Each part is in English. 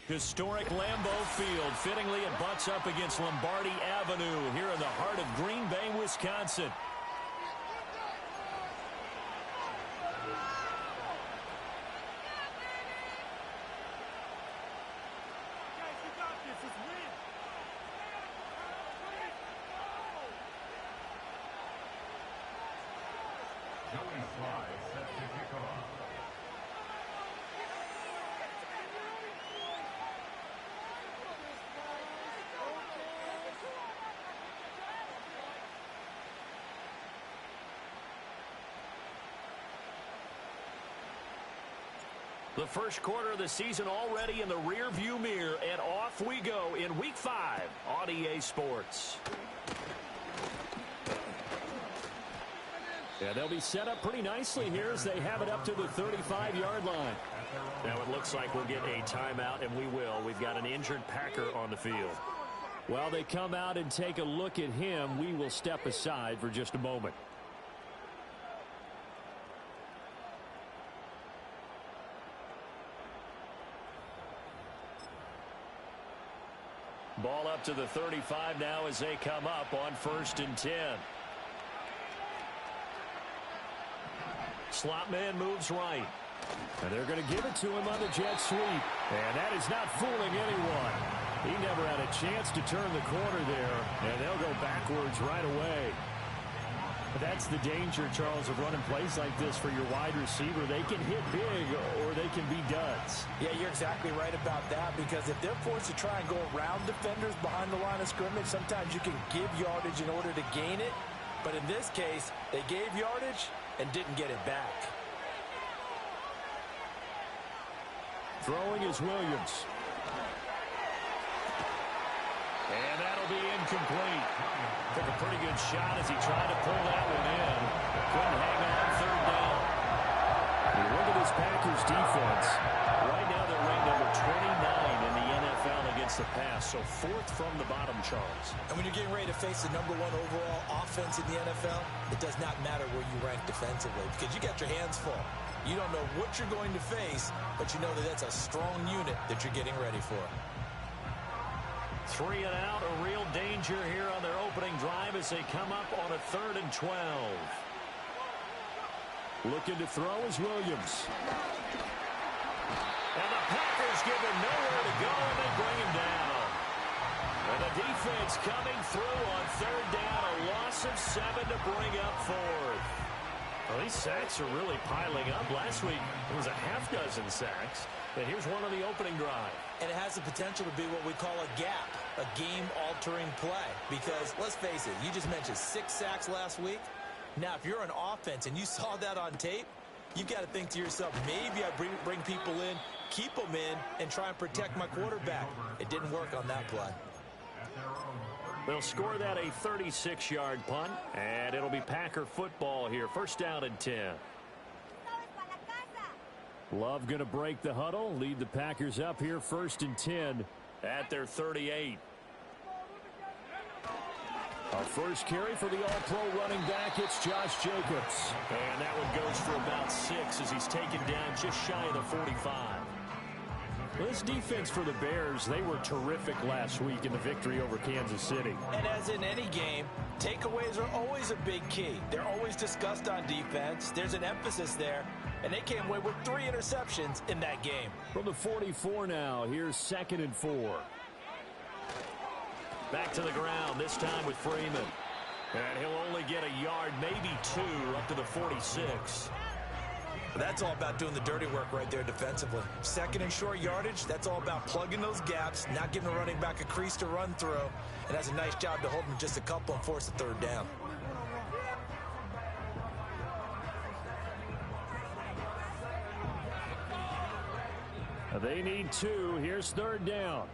Historic Lambeau Field. Fittingly, it butts up against Lombardi Avenue here in the heart of Green Bay, Wisconsin. The first quarter of the season already in the rear-view mirror, and off we go in Week 5 on EA Sports. Yeah, they'll be set up pretty nicely here as they have it up to the 35-yard line. Now it looks like we'll get a timeout, and we will. We've got an injured Packer on the field. While they come out and take a look at him, we will step aside for just a moment. Ball up to the 35 now as they come up on 1st and 10. Slot man moves right. And they're going to give it to him on the jet sweep. And that is not fooling anyone. He never had a chance to turn the corner there. And they'll go backwards right away. That's the danger, Charles, of running plays like this for your wide receiver. They can hit big or they can be duds. Yeah, you're exactly right about that, because if they're forced to try and go around defenders behind the line of scrimmage, sometimes you can give yardage in order to gain it. But in this case, they gave yardage and didn't get it back. Throwing is Williams. And that'll be incomplete. Took a pretty good shot as he tried to pull that one in. Couldn't hang on 3rd down. You look at this Packers defense. Right now they're ranked number 29 in the NFL against the pass. So 4th from the bottom, Charles. And when you're getting ready to face the #1 overall offense in the NFL, it does not matter where you rank defensively, because you got your hands full. You don't know what you're going to face, but you know that that's a strong unit that you're getting ready for. 3 and out, a real danger here on their opening drive as they come up on a 3rd and 12. Looking to throw is Williams. And the Packers give him nowhere to go, and they bring him down. And the defense coming through on 3rd down, a loss of 7 to bring up 4th. Well, these sacks are really piling up. Last week, it was a half dozen sacks. And here's one on the opening drive. And it has the potential to be what we call a gap, a game-altering play. Because, let's face it, you just mentioned 6 sacks last week. Now, if you're an offense and you saw that on tape, you've got to think to yourself, maybe I bring people in, keep them in, and try and protect my quarterback. It didn't work on that play. They'll score that a 36-yard punt, and it'll be Packer football here. 1st down and 10. Love going to break the huddle, lead the Packers up here 1st and 10 at their 38. Our first carry for the all-pro running back, it's Josh Jacobs. And that one goes for about 6 as he's taken down just shy of the 45. Well, this defense for the Bears, they were terrific last week in the victory over Kansas City. And as in any game, takeaways are always a big key. They're always discussed on defense. There's an emphasis there. And they came away with 3 interceptions in that game. From the 44 now, here's 2nd and 4. Back to the ground, this time with Freeman. And he'll only get a yard, maybe 2, up to the 46. That's all about doing the dirty work right there defensively. 2nd and short yardage, that's all about plugging those gaps, not giving the running back a crease to run through. And that's a nice job to hold him just a couple and force the 3rd down. They need 2. Here's 3rd down.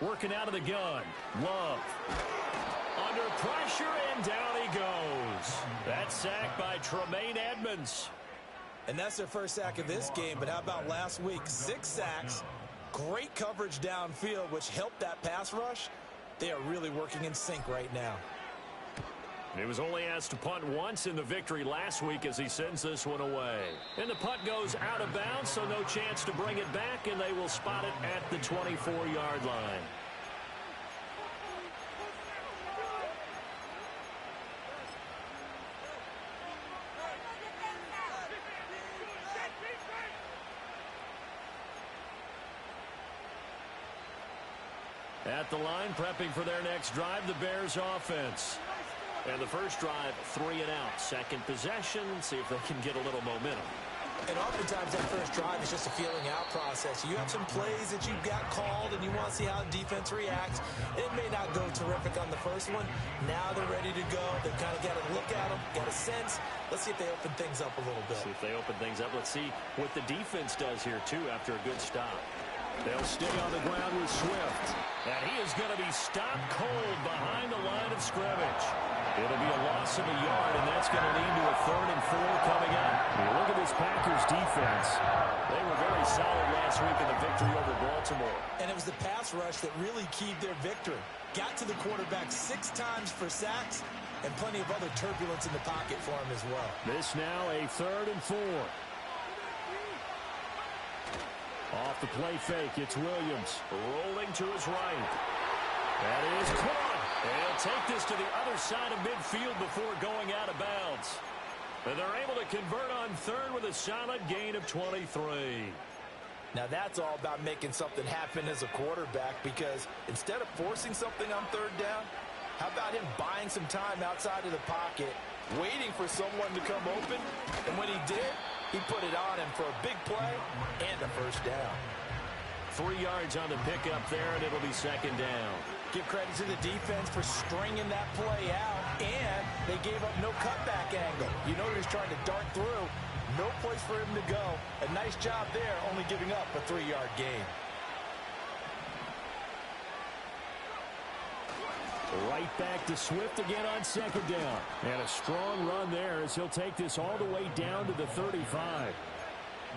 Working out of the gun. Love. Under pressure, and down he goes. That sack by Tremaine Edmonds. And that's their first sack of this game, but how about last week? 6 sacks, great coverage downfield, which helped that pass rush. They are really working in sync right now. He was only asked to punt once in the victory last week as he sends this one away. And the punt goes out of bounds, so no chance to bring it back, and they will spot it at the 24-yard line. At the line, prepping for their next drive, the Bears offense. And the first drive, 3 and out. Second possession, see if they can get a little momentum. And oftentimes that first drive is just a feeling out process. You have some plays that you've got called and you want to see how the defense reacts. It may not go terrific on the first one. Now they're ready to go. They've kind of got to look at them, got a sense. Let's see if they open things up a little bit. See if they open things up. Let's see what the defense does here, too, after a good stop. They'll stay on the ground with Swift. And he is going to be stopped cold behind the line of scrimmage. It'll be a loss of a yard, and that's going to lead to a 3rd and 4 coming up. Look at this Packers defense. They were very solid last week in the victory over Baltimore. And it was the pass rush that really keyed their victory. Got to the quarterback 6 times for sacks, and plenty of other turbulence in the pocket for him as well. This now a 3rd and 4. Off the play fake, it's Williams. Rolling to his right. That is caught. And he'll take this to the other side of midfield before going out of bounds. And they're able to convert on 3rd with a solid gain of 23. Now that's all about making something happen as a quarterback, because instead of forcing something on 3rd down, how about him buying some time outside of the pocket, waiting for someone to come open, and when he did, he put it on him for a big play and a first down. 3 yards on the pickup there, and it'll be 2nd down. Give credit to the defense for stringing that play out, and they gave up no cutback angle. You know he was trying to dart through. No place for him to go. A nice job there, only giving up a 3-yard gain. Right back to Swift again on 2nd down. And a strong run there as he'll take this all the way down to the 35.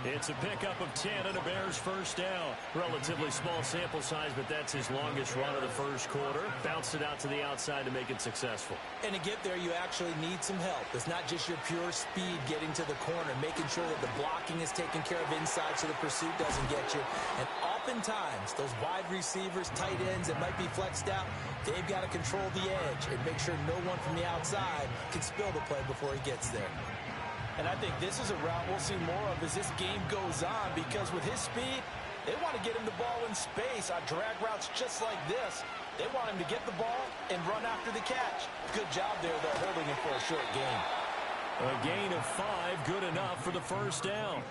It's a pickup of 10 and a Bears first down. Relatively small sample size, but that's his longest run of the first quarter. Bounced it out to the outside to make it successful. And to get there, you actually need some help. It's not just your pure speed getting to the corner, making sure that the blocking is taken care of inside so the pursuit doesn't get you. And oftentimes, those wide receivers, tight ends that might be flexed out, they've got to control the edge and make sure no one from the outside can spill the play before he gets there. And I think this is a route we'll see more of as this game goes on, because with his speed, they want to get him the ball in space on drag routes just like this. They want him to get the ball and run after the catch. Good job there, though, holding him for a short gain. A gain of 5, good enough for the first down.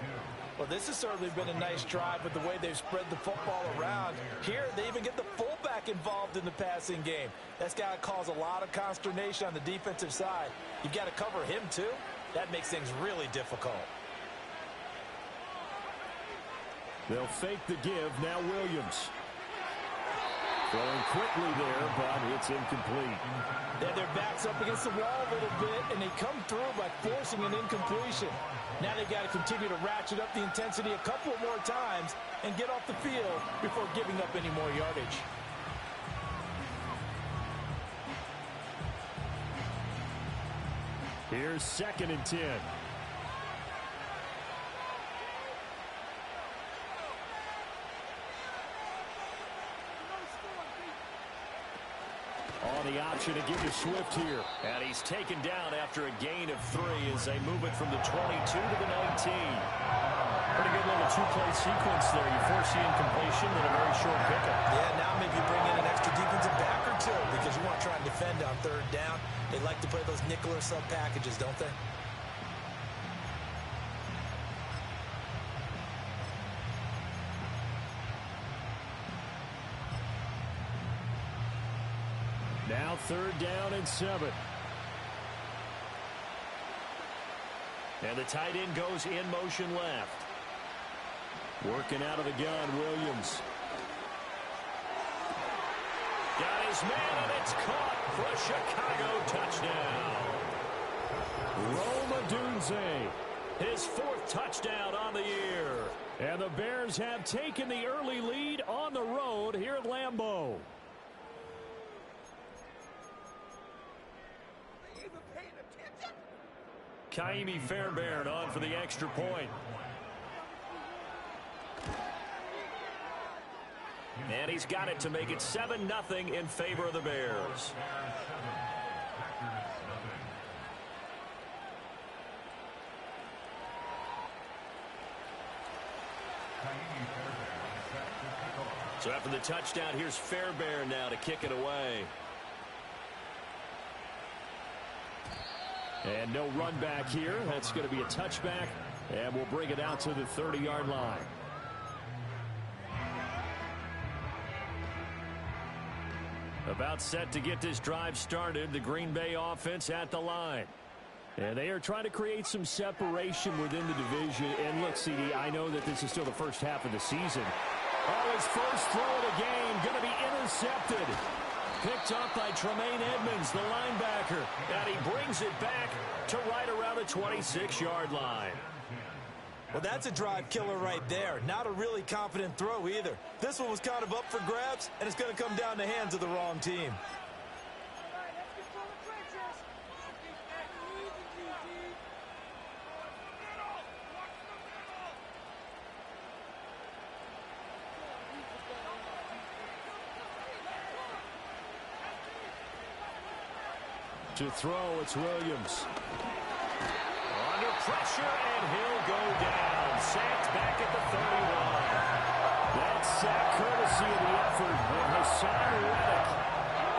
Well, this has certainly been a nice drive with the way they've spread the football around. Here, they even get the fullback involved in the passing game. That's got to cause a lot of consternation on the defensive side. You've got to cover him, too. That makes things really difficult. They'll fake the give. Now Williams. Throwing quickly there, but it's incomplete. Then their backs up against the wall a little bit, and they come through by forcing an incompletion. Now they've got to continue to ratchet up the intensity a couple more times and get off the field before giving up any more yardage. Here's 2nd and 10. On the option to give to Swift here. And he's taken down after a gain of 3 as they move it from the 22 to the 19. Pretty good little 2-play sequence there. You force the incompletion and a very short pickup. Yeah, now maybe you bring in an extra defensive back or two because you want to try and defend on 3rd down. They like to play those nickel or sub packages, don't they? Now 3rd down and 7. And the tight end goes in motion left. Working out of the gun, Williams. Got his man, and it's caught for a Chicago touchdown. Rome Odunze, his 4th touchdown on the year. And the Bears have taken the early lead on the road here at Lambeau. Kaimi Fairbairn on for the extra point. And he's got it to make it 7-0 in favor of the Bears. So after the touchdown, here's Fairbairn now to kick it away. And no run back here. That's going to be a touchback, and we'll bring it out to the 30-yard line. About set to get this drive started. The Green Bay offense at the line. And they are trying to create some separation within the division. And look, CD, I know that this is still the first half of the season. Oh, his first throw of the game going to be intercepted. Picked up by Tremaine Edmonds, the linebacker. And he brings it back to right around the 26-yard line. Well, that's a drive killer right there. Not a really confident throw either. This one was kind of up for grabs, and it's going to come down the hands of the wrong team. To throw, it's Williams. Under pressure, and he'll go down. Sacked back at the 31. That sack courtesy of the effort of Hassan Reddick.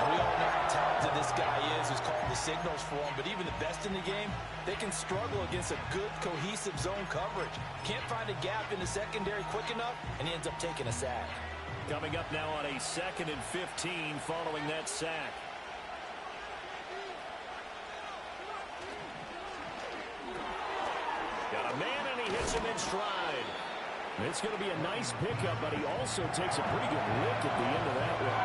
We all know how talented this guy is who's calling the signals for him, but even the best in the game, they can struggle against a good, cohesive zone coverage. Can't find a gap in the secondary quick enough, and he ends up taking a sack. Coming up now on a 2nd and 15 following that sack. Got a man, and he hits him in stride. It's going to be a nice pickup, but he also takes a pretty good lick at the end of that one.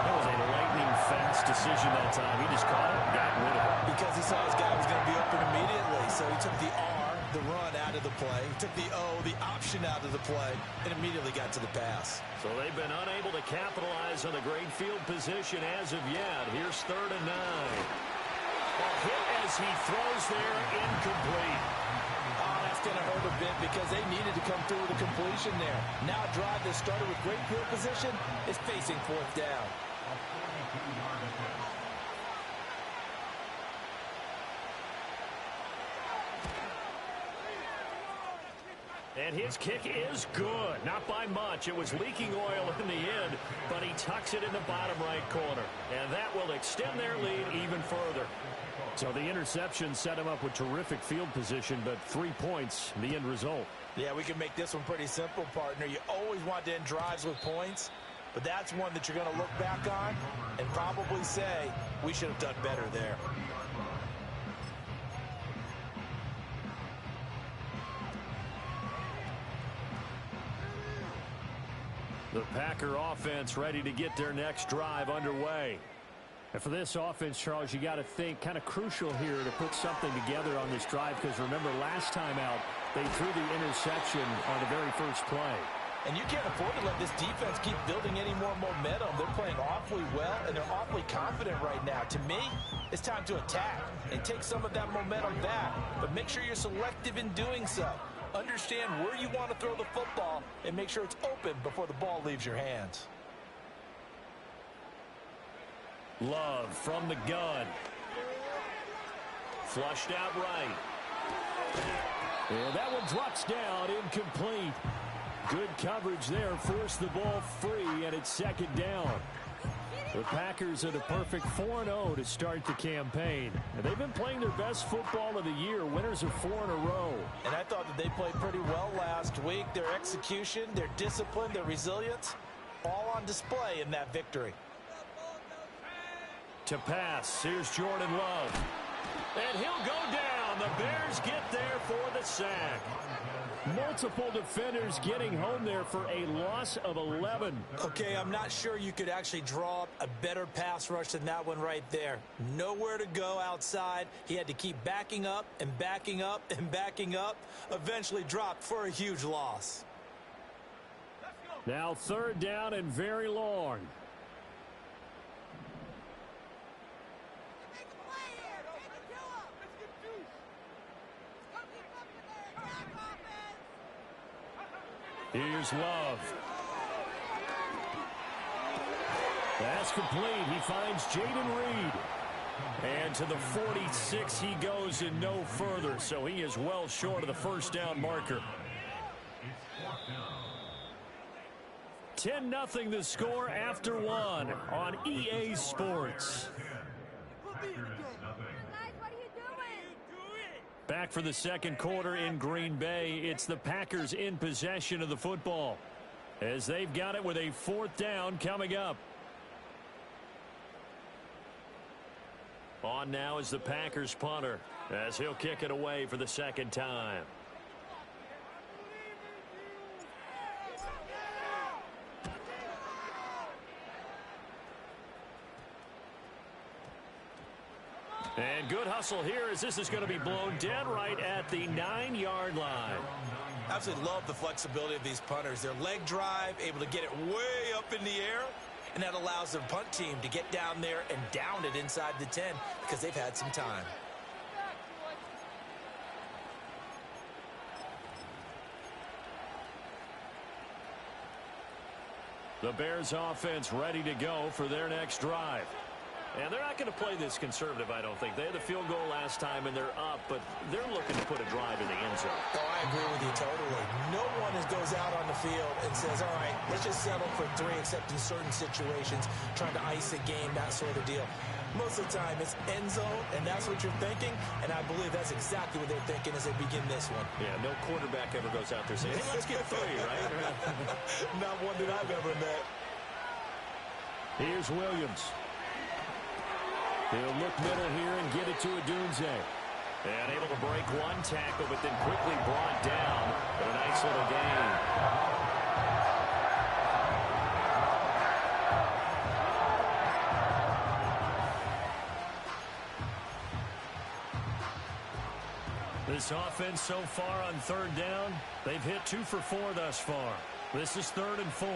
That was a lightning-fast decision that time. He just caught it and got rid of it. Because he saw his guy was going to be open immediately, so he took the R, the run, out of the play. He took the O, the option, out of the play, and immediately got to the pass. So they've been unable to capitalize on the great field position as of yet. Here's 3rd and 9. A hit as he throws there, incomplete. Oh, that's going to hurt a bit because they needed to come through with a completion there. Now a drive that started with great field position is facing 4th down. And his kick is good. Not by much. It was leaking oil in the end, but he tucks it in the bottom right corner. And that will extend their lead even further. So the interception set him up with terrific field position, but 3 points, the end result. Yeah, we can make this one pretty simple, partner. You always want to end drives with points, but that's one that you're going to look back on and probably say, we should have done better there. The Packer offense ready to get their next drive underway. And for this offense, Charles, you got to think kind of crucial here to put something together on this drive, because remember last time out they threw the interception on the very first play. And you can't afford to let this defense keep building any more momentum. They're playing awfully well, and they're awfully confident right now. To me, it's time to attack and take some of that momentum back, but make sure you're selective in doing so. Understand where you want to throw the football and make sure it's open before the ball leaves your hands. Love from the gun. Flushed out right. And that one drops down, incomplete. Good coverage there, forced the ball free, and it's 2nd down. The Packers are the perfect 4-0 to start the campaign. And they've been playing their best football of the year, winners of 4 in a row. And I thought that they played pretty well last week. Their execution, their discipline, their resilience, all on display in that victory. To pass, here's Jordan Love. And he'll go down. The Bears get there for the sack. Multiple defenders getting home there for a loss of 11. Okay, I'm not sure you could actually draw up a better pass rush than that one right there. Nowhere to go outside. He had to keep backing up and backing up and backing up. Eventually dropped for a huge loss. Now 3rd down and very long. Here's Love. That's complete. He finds Jaden Reed. And to the 46 he goes and no further. So he is well short of the first down marker. 10-0 the score after one on EA Sports. Back for the second quarter in Green Bay. It's the Packers in possession of the football as they've got it with a fourth down coming up. On now is the Packers punter as he'll kick it away for the second time. And good hustle here as this is going to be blown dead right at the 9-yard line. Absolutely love the flexibility of these punters. Their leg drive, able to get it way up in the air, and that allows their punt team to get down there and down it inside the 10 because they've had some time. The Bears offense ready to go for their next drive. And they're not going to play this conservative, I don't think. They had the field goal last time, and they're up, but they're looking to put a drive in the end zone. Oh, I agree with you totally. No one goes out on the field and says, all right, let's just settle for 3, except in certain situations, trying to ice a game, that sort of deal. Most of the time, it's end zone, and that's what you're thinking, and I believe that's exactly what they're thinking as they begin this one. Yeah, no quarterback ever goes out there saying, hey, let's get 3, right? Not one that I've ever met. Here's Williams. He'll look middle here and get it to Odunze. And able to break one tackle, but then quickly brought down. But a nice little gain. This offense so far on third down, they've hit 2 for 4 thus far. This is 3rd and 4.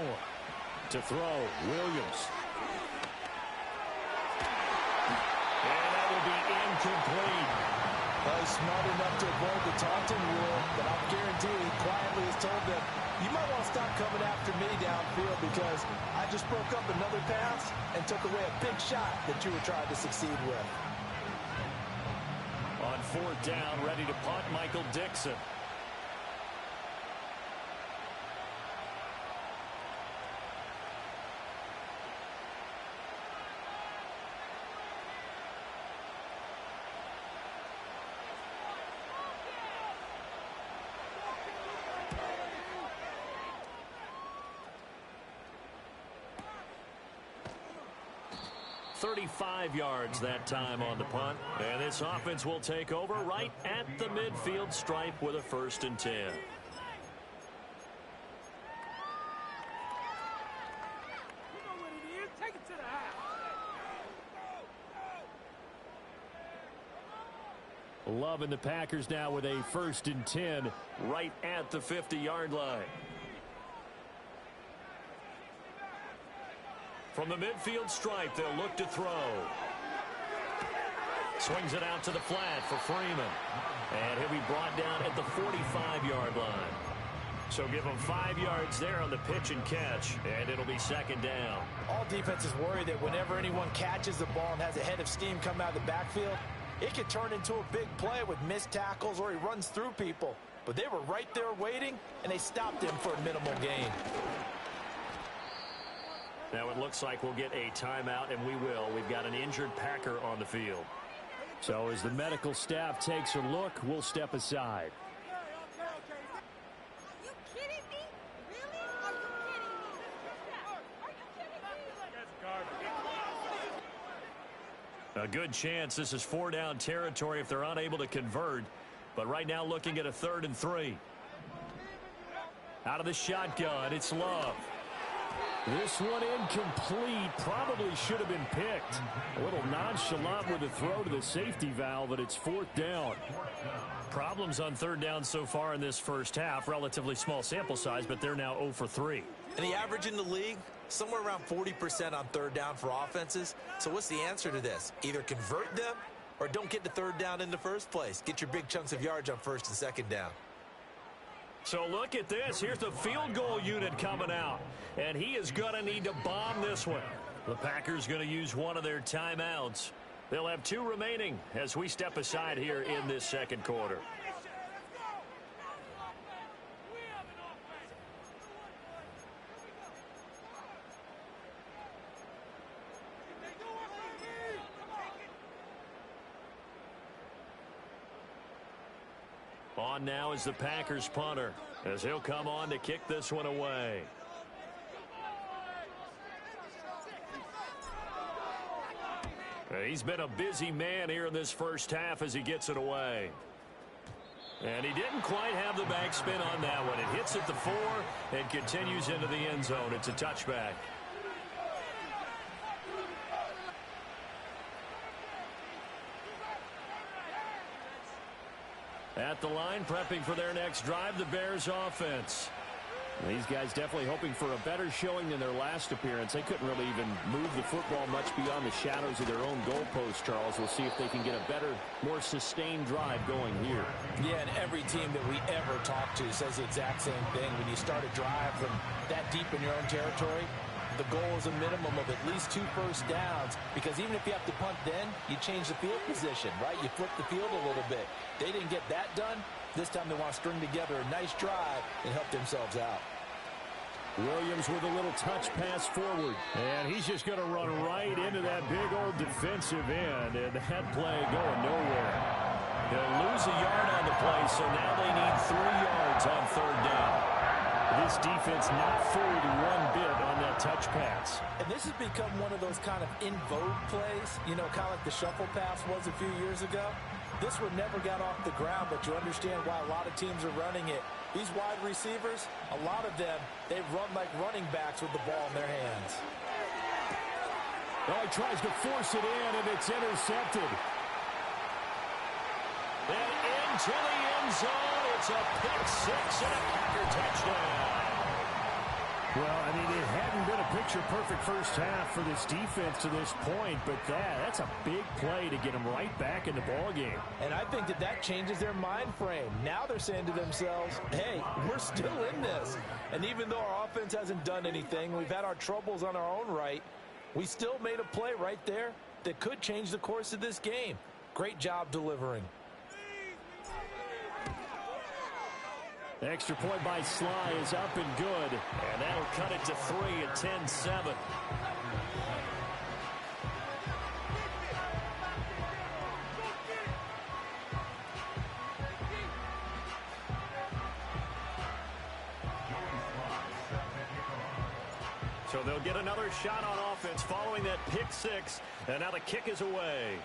To throw, Williams. Incomplete. Well, he's smart enough to avoid the taunting rule, but I guarantee he quietly has told them, you might want to stop coming after me downfield because I just broke up another pass and took away a big shot that you were trying to succeed with. On 4th down, ready to punt, Michael Dixon. .35 yards that time on the punt. And this offense will take over right at the midfield stripe with a 1st and 10. Loving the Packers now with a 1st and 10 right at the 50-yard line. From the midfield stripe, they'll look to throw. Swings it out to the flat for Freeman. And he'll be brought down at the 45-yard line. So give him 5 yards there on the pitch and catch, and it'll be 2nd down. All defenses worry that whenever anyone catches the ball and has a head of steam come out of the backfield, it could turn into a big play with missed tackles or he runs through people. But they were right there waiting, and they stopped him for a minimal gain. Now it looks like we'll get a timeout, and we will. We've got an injured Packer on the field. So as the medical staff takes a look, we'll step aside. Are you kidding me? Really? Are you kidding me? Are you kidding me? A good chance this is 4-down territory if they're unable to convert. But right now looking at a 3rd and 3. Out of the shotgun, it's Love. This one incomplete. Probably should have been picked. A little nonchalant with the throw to the safety valve, but it's 4th down. Problems on 3rd down so far in this first half. Relatively small sample size, but they're now 0 for 3. And the average in the league, somewhere around 40% on 3rd down for offenses. So what's the answer to this? Either convert them or don't get the 3rd down in the first place. Get your big chunks of yards on 1st and 2nd down. So look at this. Here's the field goal unit coming out. And he is going to need to bomb this one. The Packers going to use one of their timeouts. They'll have 2 remaining as we step aside here in this second quarter. On now is the Packers punter as he'll come on to kick this one away. He's been a busy man here in this first half as he gets it away. And he didn't quite have the backspin on that one. It hits at the 4 and continues into the end zone. It's a touchback. At the line, prepping for their next drive, the Bears offense. These guys definitely hoping for a better showing than their last appearance. They couldn't really even move the football much beyond the shadows of their own goalpost, Charles. We'll see if they can get a better, more sustained drive going here. Yeah, and every team that we ever talk to says the exact same thing. When you start a drive from that deep in your own territory, the goal is a minimum of at least 2 first downs, because even if you have to punt then, you change the field position, right? You flip the field a little bit. They didn't get that done. This time they want to string together a nice drive and help themselves out. Williams with a little touch pass forward. And he's just going to run right into that big old defensive end. And that play going nowhere. They'll lose a yard on the play, so now they need 3 yards on 3rd down. This defense not fooled one bit on that touch pass. And this has become one of those kind of in vogue plays, you know, kind of like the shuffle pass was a few years ago. This one never got off the ground, but you understand why a lot of teams are running it. These wide receivers, a lot of them, they run like running backs with the ball in their hands. Oh, he tries to force it in, and it's intercepted. And into the end zone, it's a pick 6 and a Packer touchdown. Well, I mean, it hadn't been a picture-perfect first half for this defense to this point, but that's a big play to get them right back in the ballgame. And I think that changes their mind frame. Now they're saying to themselves, hey, we're still in this. And even though our offense hasn't done anything, we've had our troubles on our own right, we still made a play right there that could change the course of this game. Great job delivering. The extra point by Sly is up and good, and that'll cut it to 3 at 10-7. So they'll get another shot on offense following that pick 6, and now the kick is away.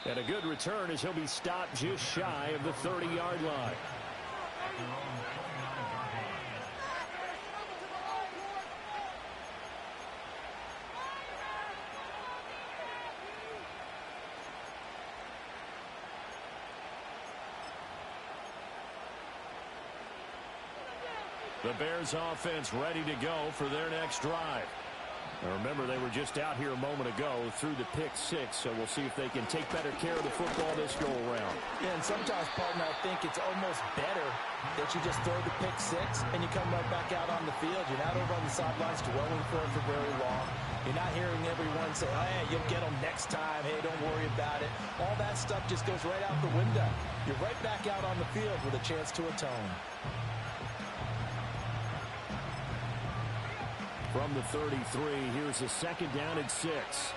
And a good return as he'll be stopped just shy of the 30-yard line. The Bears offense ready to go for their next drive. Now remember, they were just out here a moment ago through the pick 6, so we'll see if they can take better care of the football this go-around. Yeah, and sometimes, partner, I think it's almost better that you just throw the pick 6 and you come right back out on the field. You're not over on the sidelines dwelling for it for very long. You're not hearing everyone say, hey, you'll get them next time. Hey, don't worry about it. All that stuff just goes right out the window. You're right back out on the field with a chance to atone. From the 33, here's a 2nd down and 6.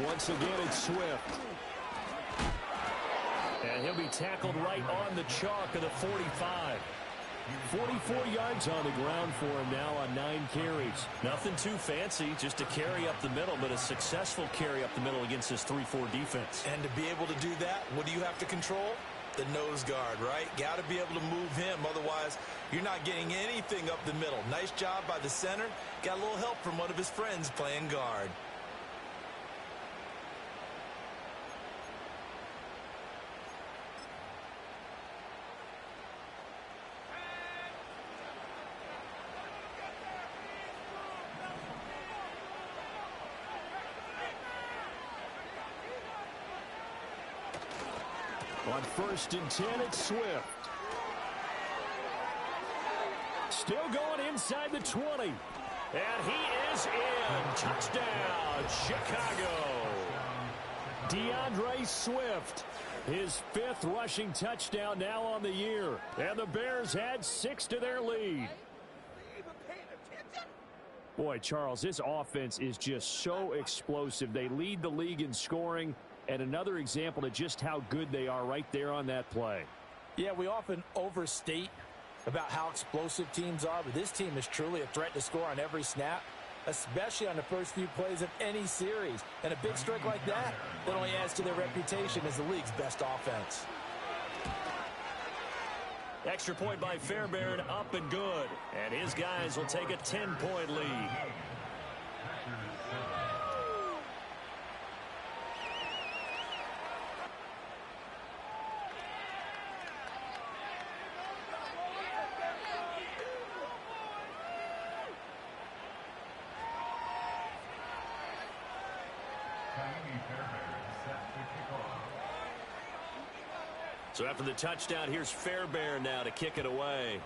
Once again, it's Swift. And he'll be tackled right on the chalk of the 45. 44 yards on the ground for him now on 9 carries. Nothing too fancy, just a carry up the middle, but a successful carry up the middle against this 3-4 defense. And to be able to do that, what do you have to control? The nose guard, right? Got to be able to move him. Otherwise, you're not getting anything up the middle. Nice job by the center. Got a little help from one of his friends playing guard. On 1st and 10, it's Swift. Still going inside the 20. And he is in. Touchdown, Chicago. DeAndre Swift, his 5th rushing touchdown now on the year. And the Bears had 6 to their lead. Boy, Charles, this offense is just so explosive. They lead the league in scoring, and another example of just how good they are right there on that play. Yeah, we often overstate about how explosive teams are, but this team is truly a threat to score on every snap, especially on the first few plays of any series. And a big strike like that only adds to their reputation as the league's best offense. Extra point by Fairbairn, up and good. And his guys will take a 10-point lead. So after the touchdown, here's Fairbairn now to kick it away.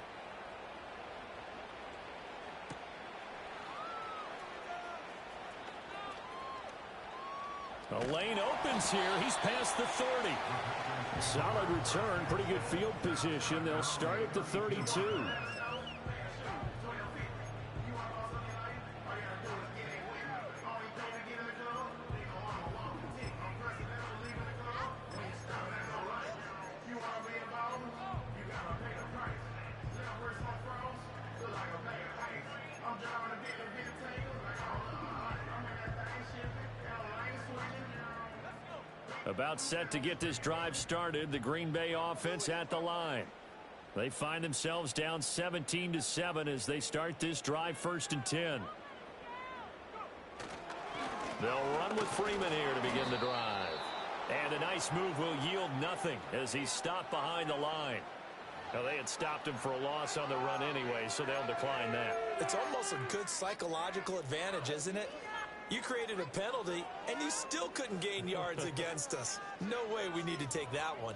The lane opens here. He's past the 30. Solid return, pretty good field position. They'll start at the 32. About set to get this drive started. The Green Bay offense at the line. They find themselves down 17-7 as they start this drive 1st and 10. They'll run with Freeman here to begin the drive. And a nice move will yield nothing as he's stopped behind the line. Now, they had stopped him for a loss on the run anyway, so they'll decline that. It's almost a good psychological advantage, isn't it? You created a penalty, and you still couldn't gain yards against us. No way we need to take that one.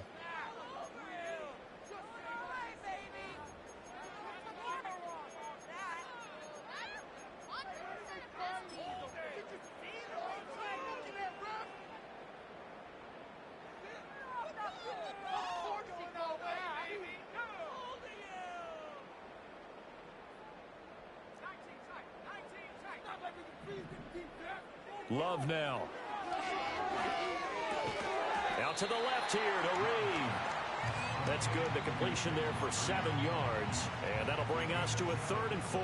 Love now. Out to the left here to Reed. That's good. The completion there for 7 yards. And that'll bring us to a 3rd and 4.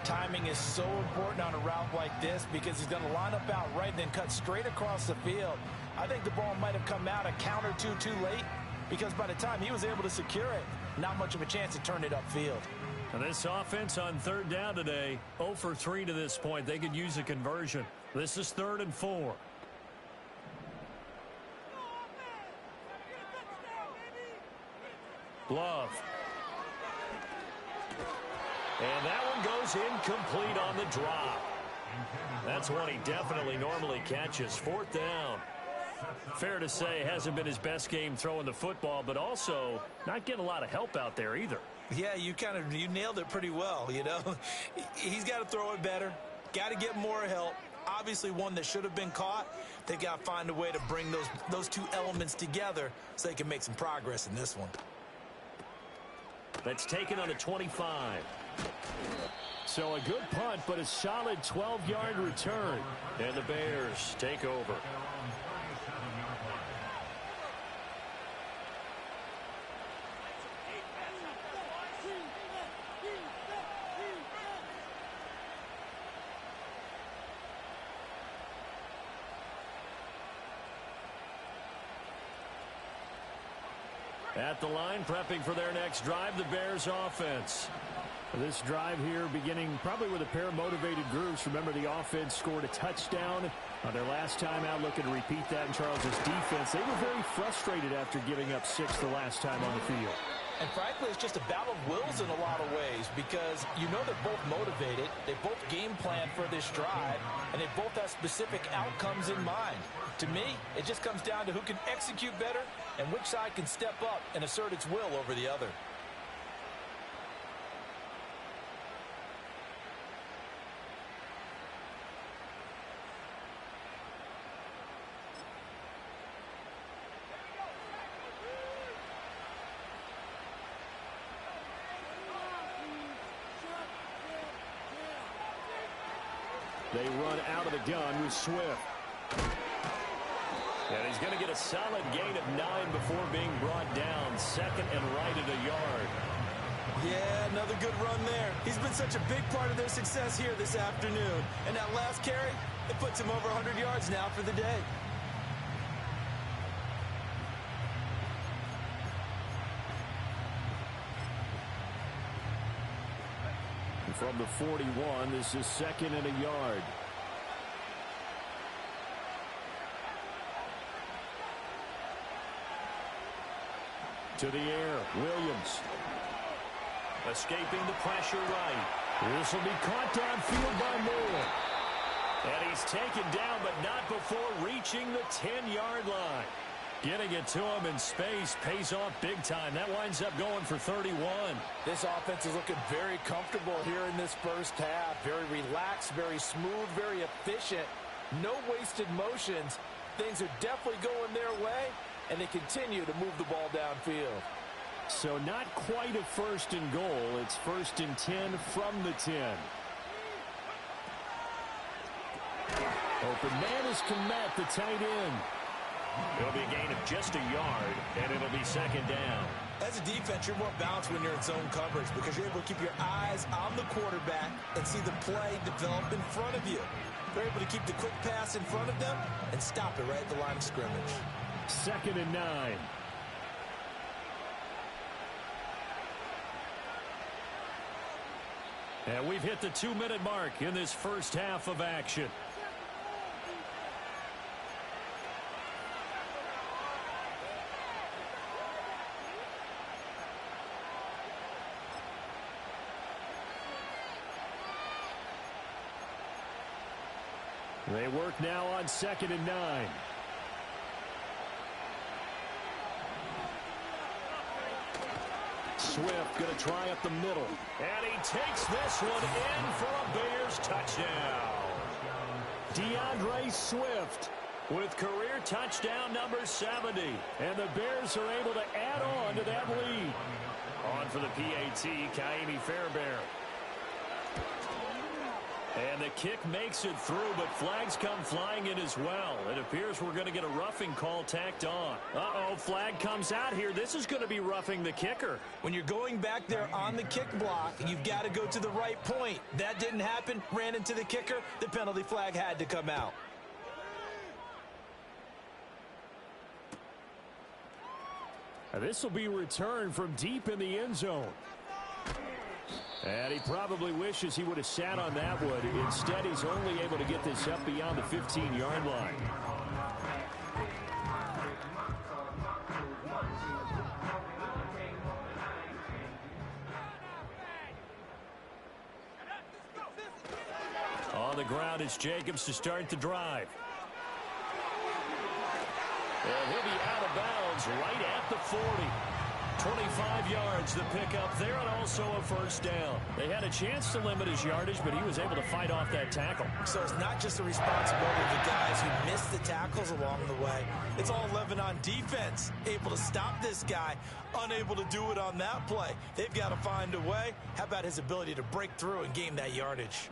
Timing is so important on a route like this because he's going to line up out right and then cut straight across the field. I think the ball might have come out a count or two too late because by the time he was able to secure it, not much of a chance to turn it upfield. And this offense on 3rd down today, 0 for 3 to this point. They could use a conversion. This is 3rd and 4. Love. And that one goes incomplete on the drop. That's one he definitely normally catches. 4th down. Fair to say, hasn't been his best game throwing the football, but also not getting a lot of help out there either. Yeah, you nailed it pretty well, you know. He's got to throw it better. Got to get more help. Obviously one that should have been caught. They got to find a way to bring those two elements together so they can make some progress in this one. That's taken on the 25. So a good punt, but a solid 12-yard return. And the Bears take over. At the line, prepping for their next drive, the Bears offense. This drive here beginning probably with a pair of motivated groups. Remember, the offense scored a touchdown on their last time out, looking to repeat that in Charles's defense. They were very frustrated after giving up 6 the last time on the field. And frankly, it's just a battle of wills in a lot of ways because you know they're both motivated, they both game plan for this drive, and they both have specific outcomes in mind. To me, it just comes down to who can execute better and which side can step up and assert its will over the other. They run out of the gun with Swift. And he's going to get a solid gain of 9 before being brought down. Second and right at a yard. Yeah, another good run there. He's been such a big part of their success here this afternoon. And that last carry, it puts him over 100 yards now for the day. From the 41, this is second and a yard. To the air, Williams. Escaping the pressure right. This will be caught downfield by Moore. And he's taken down, but not before reaching the 10-yard line. Getting it to him in space pays off big time. That winds up going for 31. This offense is looking very comfortable here in this first half. Very relaxed, very smooth, very efficient. No wasted motions. Things are definitely going their way, and they continue to move the ball downfield. So not quite a first and goal. It's first and 10 from the 10. Open man is Komet, the tight end. It'll be a gain of just a yard, and it'll be second down. As a defense, you're more balanced when you're in zone coverage because you're able to keep your eyes on the quarterback and see the play develop in front of you. They're able to keep the quick pass in front of them and stop it right at the line of scrimmage. Second and 9. And we've hit the 2-minute mark in this first half of action. They work now on second and 9. Swift going to try up the middle. And he takes this one in for a Bears touchdown. DeAndre Swift with career touchdown number 70. And the Bears are able to add on to that lead. On for the PAT, Kaimi Fairbairn. And the kick makes it through, but flags come flying in as well. It appears we're going to get a roughing call tacked on. Uh-oh, flag comes out here. This is going to be roughing the kicker. When you're going back there on the kick block, you've got to go to the right point. That didn't happen. Ran into the kicker. The penalty flag had to come out. This will be returned from deep in the end zone. And he probably wishes he would have sat on that one. Instead, he's only able to get this up beyond the 15-yard line. On the ground, it's Jacobs to start the drive. And he'll be out of bounds right at the 40. 25 yards the pickup there, and also a first down. They had a chance to limit his yardage, but he was able to fight off that tackle. So it's not just the responsibility of the guys who missed the tackles along the way. It's all 11 on defense, able to stop this guy, unable to do it on that play. They've got to find a way. How about his ability to break through and gain that yardage?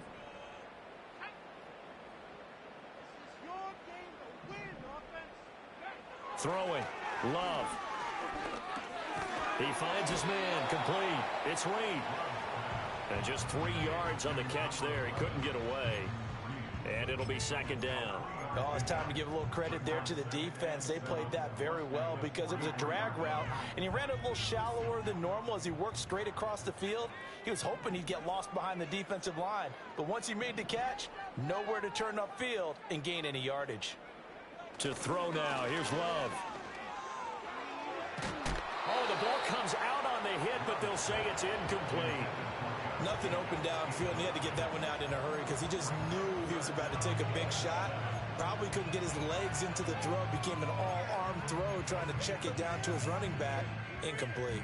Throwing, Love. He finds his man, complete. It's Reed. And just 3 yards on the catch there. He couldn't get away. And it'll be second down. Oh, it's time to give a little credit there to the defense. They played that very well because it was a drag route, and he ran it a little shallower than normal as he worked straight across the field. He was hoping he'd get lost behind the defensive line. But once he made the catch, nowhere to turn upfield and gain any yardage. To throw now. Here's Love. Oh, the ball comes out on on the hit, but they'll say it's incomplete. Nothing open downfield, and he had to get that one out in a hurry because he just knew he was about to take a big shot. Probably couldn't get his legs into the throw. Became an all-arm throw trying to check it down to his running back. Incomplete.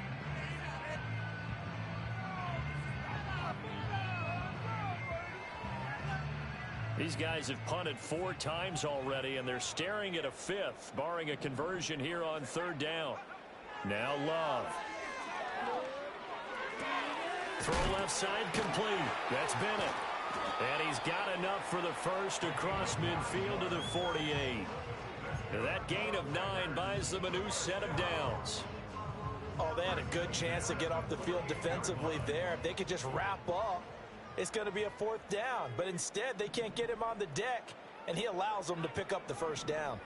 These guys have punted 4 times already, and they're staring at a 5th, barring a conversion here on 3rd down. Now Love. Throw left side complete. That's Bennett. And he's got enough for the first across midfield to the 48. That gain of 9 buys them a new set of downs. Oh, they had a good chance to get off the field defensively there. If they could just wrap up, it's going to be a 4th down. But instead, they can't get him on the deck, and he allows them to pick up the first down.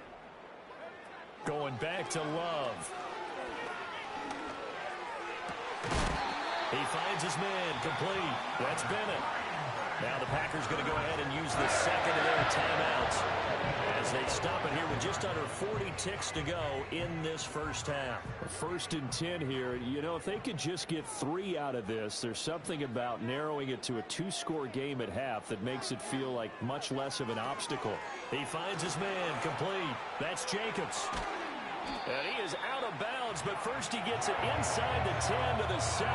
Going back to Love. He finds his man complete. That's Bennett. Now the Packers going to go ahead and use the second of their timeouts as they stop it here with just under 40 ticks to go in this first half. 1st and 10 here. You know, if they could just get 3 out of this, there's something about narrowing it to a 2-score game at half that makes it feel like much less of an obstacle. He finds his man complete. That's Jacobs. And he is out of bounds, but first he gets it inside the 10 to the 7.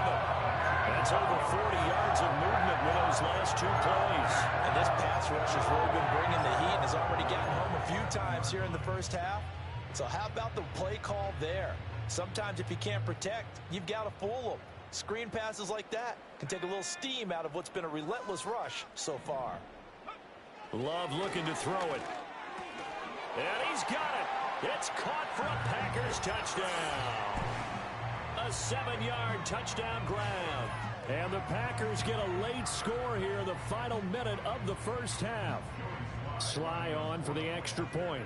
That's over 40 yards of movement with those last 2 plays. And this pass rush has really been bringing the heat and has already gotten home a few times here in the first half. So how about the play call there? Sometimes if you can't protect, you've got to fool them. Screen passes like that can take a little steam out of what's been a relentless rush so far. Love looking to throw it. And he's got it. It's caught for a Packers touchdown. A 7-yard touchdown grab. And the Packers get a late score here in the final minute of the first half. Sly on for the extra point.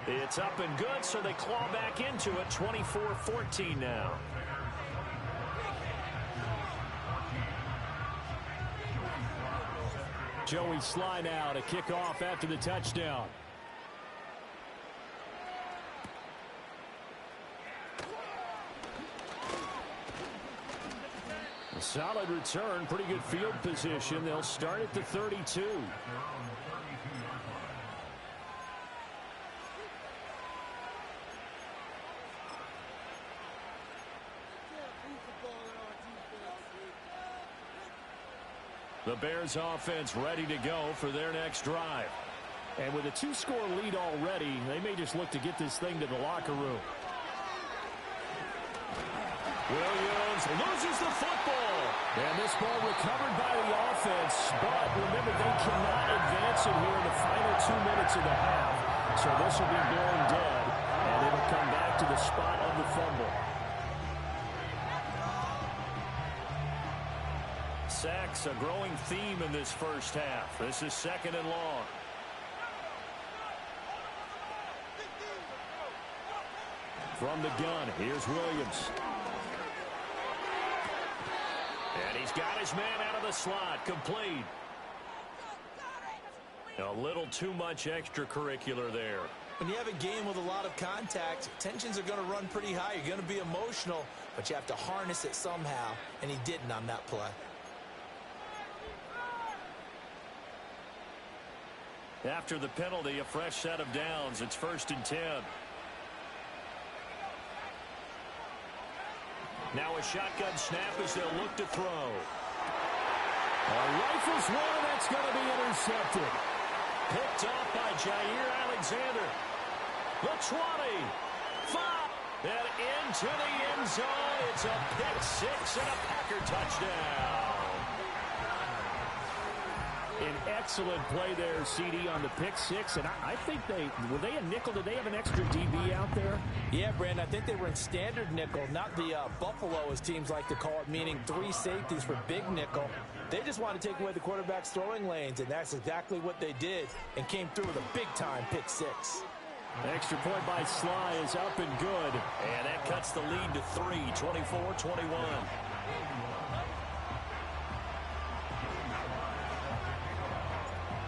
It's up and good, so they claw back into it. 24-14 now. Joey Sly now to kick off after the touchdown. A solid return, pretty good field position. They'll start at the 32. The Bears offense ready to go for their next drive. And with a 2-score lead already, they may just look to get this thing to the locker room. Williams loses the football. And this ball recovered by the offense. But remember, they cannot advance it here in the final 2 minutes of the half. So this will be blown dead. And it'll come back to the spot of the fumble. Sacks, a growing theme in this first half. This is 2nd and long. From the gun, here's Williams. And he's got his man out of the slot, complete. A little too much extracurricular there. When you have a game with a lot of contact, tensions are going to run pretty high. You're going to be emotional, but you have to harness it somehow, and he didn't on that play. After the penalty, a fresh set of downs. It's 1st and 10. Now a shotgun snap as they'll look to throw. Rifles one, that's going to be intercepted. Picked off by Jair Alexander. The 20. 5. And into the end zone. It's a pick 6 and a Packer touchdown. An excellent play there, CD, on the pick 6. And I think were they a nickel? Did they have an extra DB out there? Yeah, Brandon, I think they were in standard nickel, not the Buffalo, as teams like to call it, meaning 3 safeties for big nickel. They just want to take away the quarterback's throwing lanes, and that's exactly what they did and came through with a big-time pick 6. Extra point by Sly is up and good. And that cuts the lead to 3, 24-21.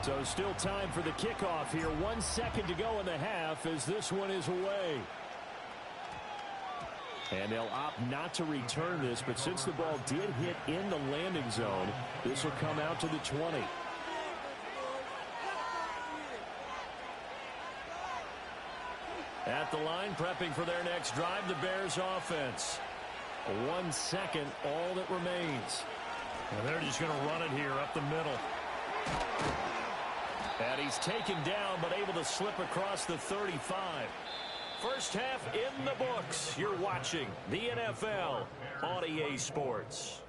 So still time for the kickoff here. 1 second to go in the half as this one is away. And they'll opt not to return this, but since the ball did hit in the landing zone, this will come out to the 20. At the line, prepping for their next drive, the Bears offense. 1 second, all that remains. And they're just going to run it here up the middle. And he's taken down, but able to slip across the 35. First half in the books. You're watching the NFL on EA Sports.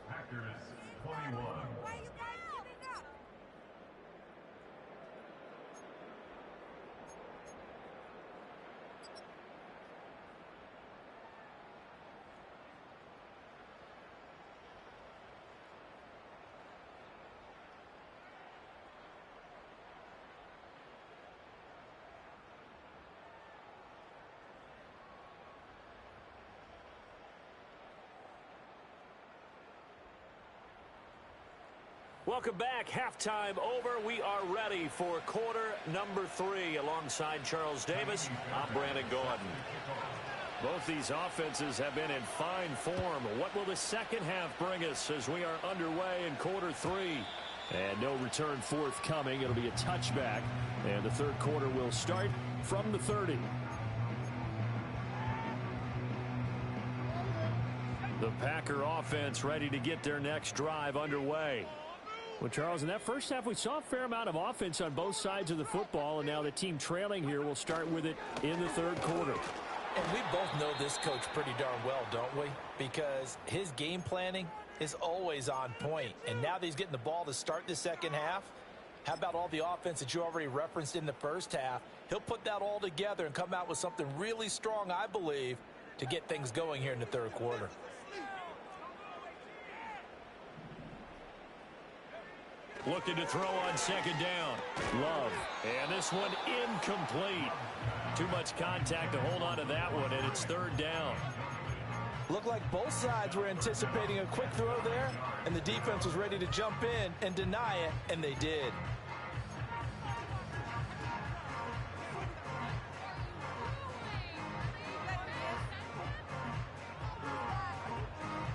Welcome back. Halftime over. We are ready for quarter number 3. Alongside Charles Davis, I'm Brandon Gordon. Both these offenses have been in fine form. What will the second half bring us as we are underway in quarter 3? And no return forthcoming. It'll be a touchback. And the third quarter will start from the 30. The Packer offense ready to get their next drive underway. Well, Charles, in that first half, we saw a fair amount of offense on both sides of the football, and now the team trailing here will start with it in the third quarter. And we both know this coach pretty darn well, don't we? Because his game planning is always on point. And now that he's getting the ball to start the second half, how about all the offense that you already referenced in the first half? He'll put that all together and come out with something really strong, I believe, to get things going here in the third quarter. Looking to throw on second down. Love. And this one incomplete. Too much contact to hold on to that one, and it's third down. Looked like both sides were anticipating a quick throw there, and the defense was ready to jump in and deny it, and they did.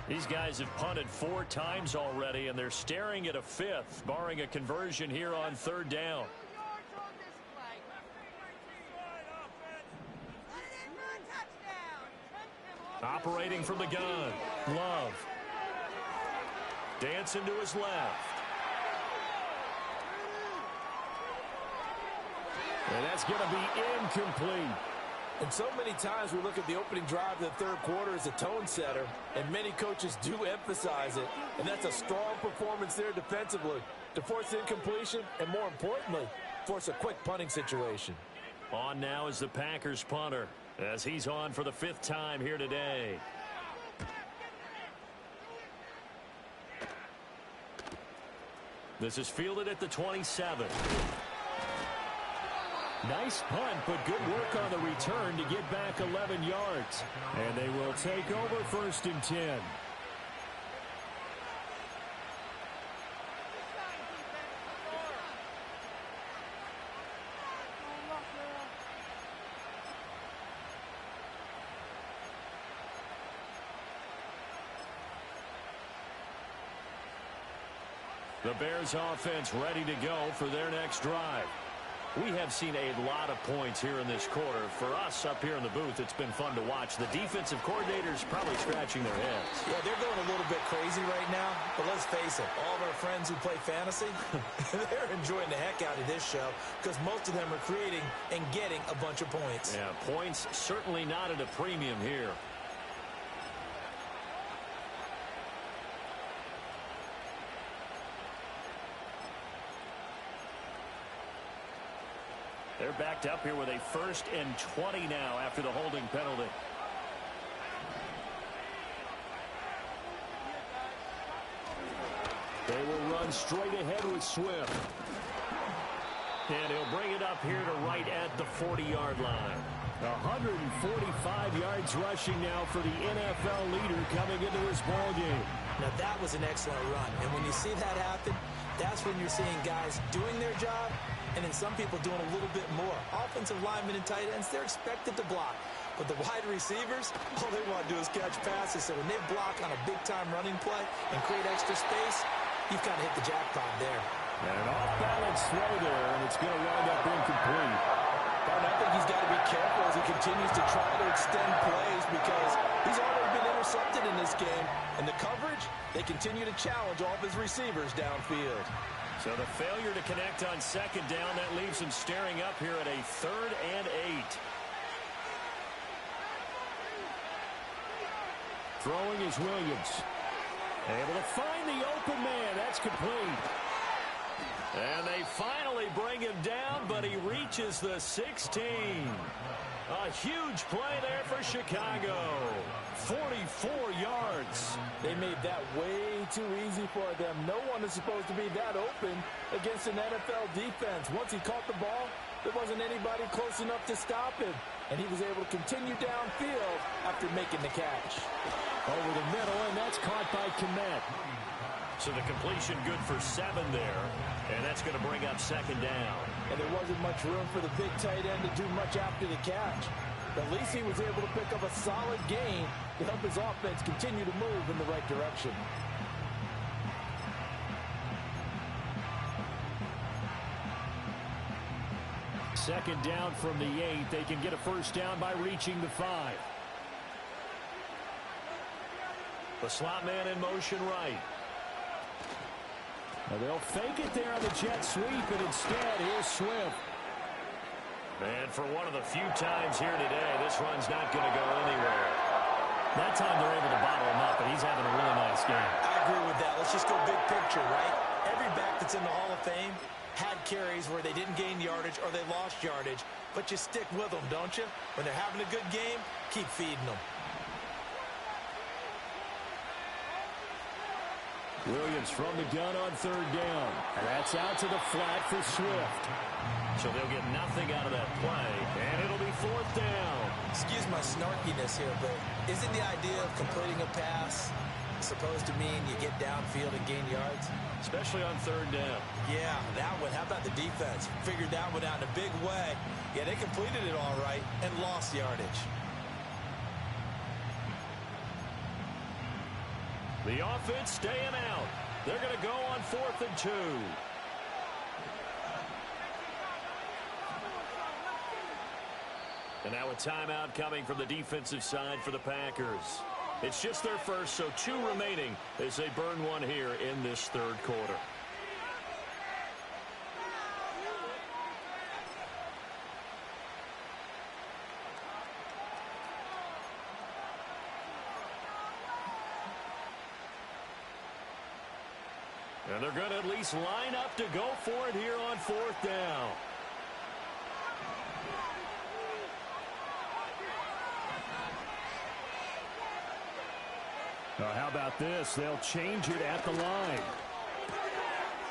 These guys have punted 4 times already, and they're staring at a 5th, barring a conversion here on third down. Operating from the gun. Love. Dancing to his left. And that's going to be incomplete. And so many times we look at the opening drive of the third quarter as a tone setter, and many coaches do emphasize it, and that's a strong performance there defensively to force incompletion and, more importantly, force a quick punting situation. On now is the Packers punter as he's on for the 5th time here today. This is fielded at the 27. Nice punt, but good work on the return to get back 11 yards. And they will take over 1st and 10. The Bears offense ready to go for their next drive. We have seen a lot of points here in this quarter. For us up here in the booth, it's been fun to watch. The defensive coordinators probably scratching their heads. Yeah, they're going a little bit crazy right now. But let's face it, all of our friends who play fantasy, they're enjoying the heck out of this show because most of them are creating and getting a bunch of points. Yeah, points certainly not at a premium here. They're backed up here with a 1st and 20 now after the holding penalty. They will run straight ahead with Swift. And he'll bring it up here to right at the 40-yard line. 145 yards rushing now for the NFL leader coming into this ballgame. Now, that was an excellent run. And when you see that happen, that's when you're seeing guys doing their job and then some people doing a little bit more. Offensive linemen and tight ends, they're expected to block. But the wide receivers, all they want to do is catch passes. So when they block on a big-time running play and create extra space, you've kind of hit the jackpot there. And an off-balance throw there, and it's going to wind up incomplete. And I think he's got to be careful as he continues to try to extend plays because he's already been intercepted in this game. And the coverage, they continue to challenge all of his receivers downfield. So the failure to connect on second down, that leaves him staring up here at a 3rd and 8. Throwing is Williams. Able to find the open man. That's complete. And they finally bring him down, but he reaches the 16. A huge play there for Chicago. 44 yards. They made that way too easy for them. No one is supposed to be that open against an NFL defense. Once he caught the ball, there wasn't anybody close enough to stop him. And he was able to continue downfield after making the catch. Over the middle, and that's caught by Kmet. So the completion good for 7 there. And that's going to bring up second down. And there wasn't much room for the big tight end to do much after the catch. But at least he was able to pick up a solid gain to help his offense continue to move in the right direction. Second down from the 8. They can get a first down by reaching the 5. The slot man in motion right. Now they'll fake it there on the jet sweep, and instead, here's Swift. And for one of the few times here today, this run's not going to go anywhere. That time they're able to bottle him up, and he's having a really nice game. I agree with that. Let's just go big picture, right? Every back that's in the Hall of Fame had carries where they didn't gain yardage or they lost yardage, but you stick with them, don't you? When they're having a good game, keep feeding them. Williams from the gun on 3rd down. And that's out to the flat for Swift. So they'll get nothing out of that play, and it'll be 4th down. Excuse my snarkiness here, but isn't the idea of completing a pass supposed to mean you get downfield and gain yards? Especially on 3rd down. Yeah, that one. How about the defense? Figured that one out in a big way. Yeah, they completed it all right and lost yardage. The offense staying out. They're going to go on 4th and 2. And now a timeout coming from the defensive side for the Packers. It's just their first, so 2 remaining as they burn one here in this 3rd quarter. And they're going to at least line up to go for it here on 4th down. Now, how about this? They'll change it at the line.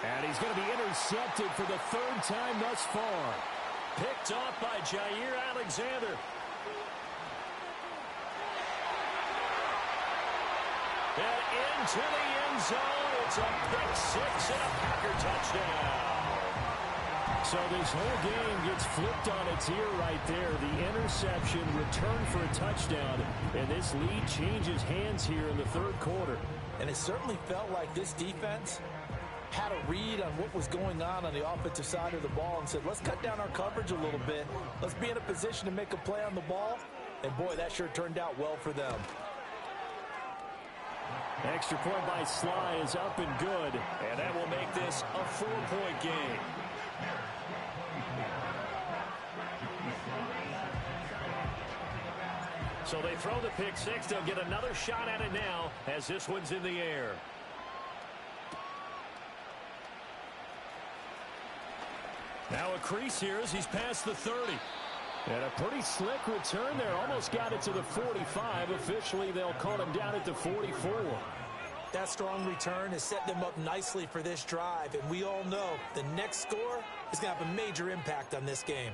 And he's going to be intercepted for the 3rd time thus far. Picked off by Jair Alexander. And into the end zone. It's a pick 6 and a Packer touchdown. So this whole game gets flipped on its ear right there. The interception, return for a touchdown, and this lead changes hands here in the 3rd quarter. And it certainly felt like this defense had a read on what was going on the offensive side of the ball and said, let's cut down our coverage a little bit. Let's be in a position to make a play on the ball. And, boy, that sure turned out well for them. Extra point by Sly is up and good, and that will make this a 4-point game. So they throw the pick 6. They'll get another shot at it now as this one's in the air. Now a crease here as he's past the 30. And a pretty slick return there. Almost got it to the 45. Officially, they'll call him down at the 44. That strong return has set them up nicely for this drive. And we all know the next score is going to have a major impact on this game.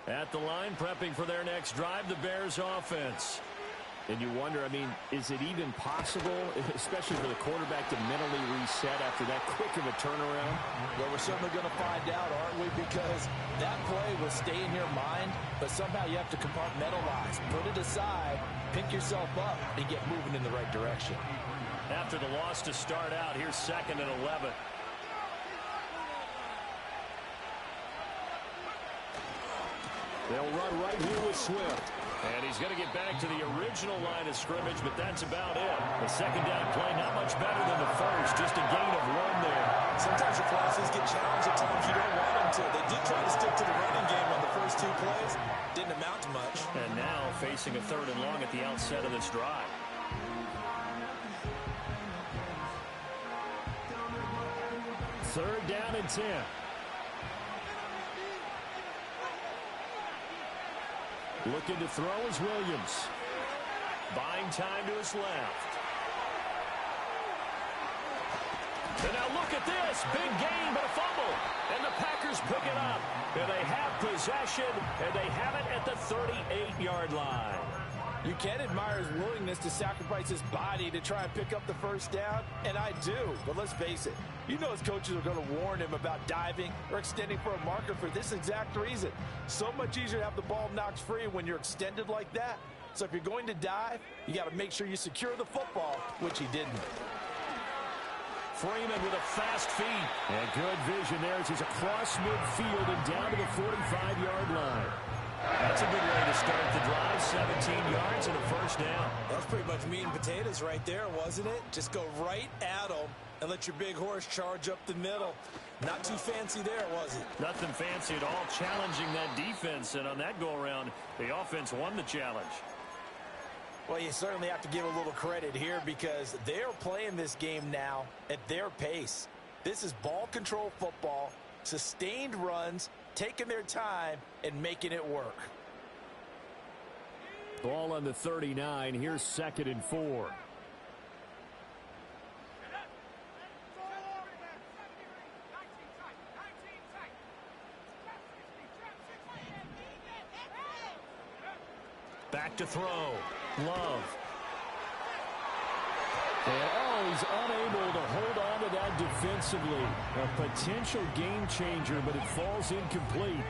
At the line, prepping for their next drive, the Bears offense. And you wonder, I mean, is it even possible, especially for the quarterback, to mentally reset after that quick of a turnaround? Well, we're certainly going to find out, aren't we? Because that play will stay in your mind, but somehow you have to compartmentalize, put it aside, pick yourself up, and get moving in the right direction. After the loss to start out, here's 2nd and 11. They'll run right here with Swift. And he's going to get back to the original line of scrimmage, but that's about it. The second down play, not much better than the first, just a gain of 1 there. Sometimes your philosophies get challenged at times you don't want them to. They did try to stick to the running game on the first 2 plays. Didn't amount to much. And now facing a 3rd and long at the outset of this drive. Third down and 10. Looking to throw is Williams. Buying time to his left. And now look at this. Big gain, but a fumble. And the Packers pick it up. And they have possession, and they have it at the 38-yard line. You can admire his willingness to sacrifice his body to try and pick up the first down, and I do. But let's face it, you know his coaches are going to warn him about diving or extending for a marker for this exact reason. So much easier to have the ball knocked free when you're extended like that. So if you're going to dive, you got to make sure you secure the football, which he didn't. Freeman with a fast feet. And good vision there as he's across midfield and down to the 45-yard line. That's a good way to start the drive. 17 yards and a first down. That's pretty much meat and potatoes right there, wasn't it? Just go right at them and let your big horse charge up the middle. Not too fancy there, was it? Nothing fancy at all, challenging that defense. And on that go-around, the offense won the challenge. Well, you certainly have to give a little credit here because they're playing this game now at their pace. This is ball control football, sustained runs, taking their time and making it work. Ball on the 39. Here's 2nd and 4. Back to throw. Love. And, he's unable to hold on to that defensively. A potential game changer, but it falls incomplete.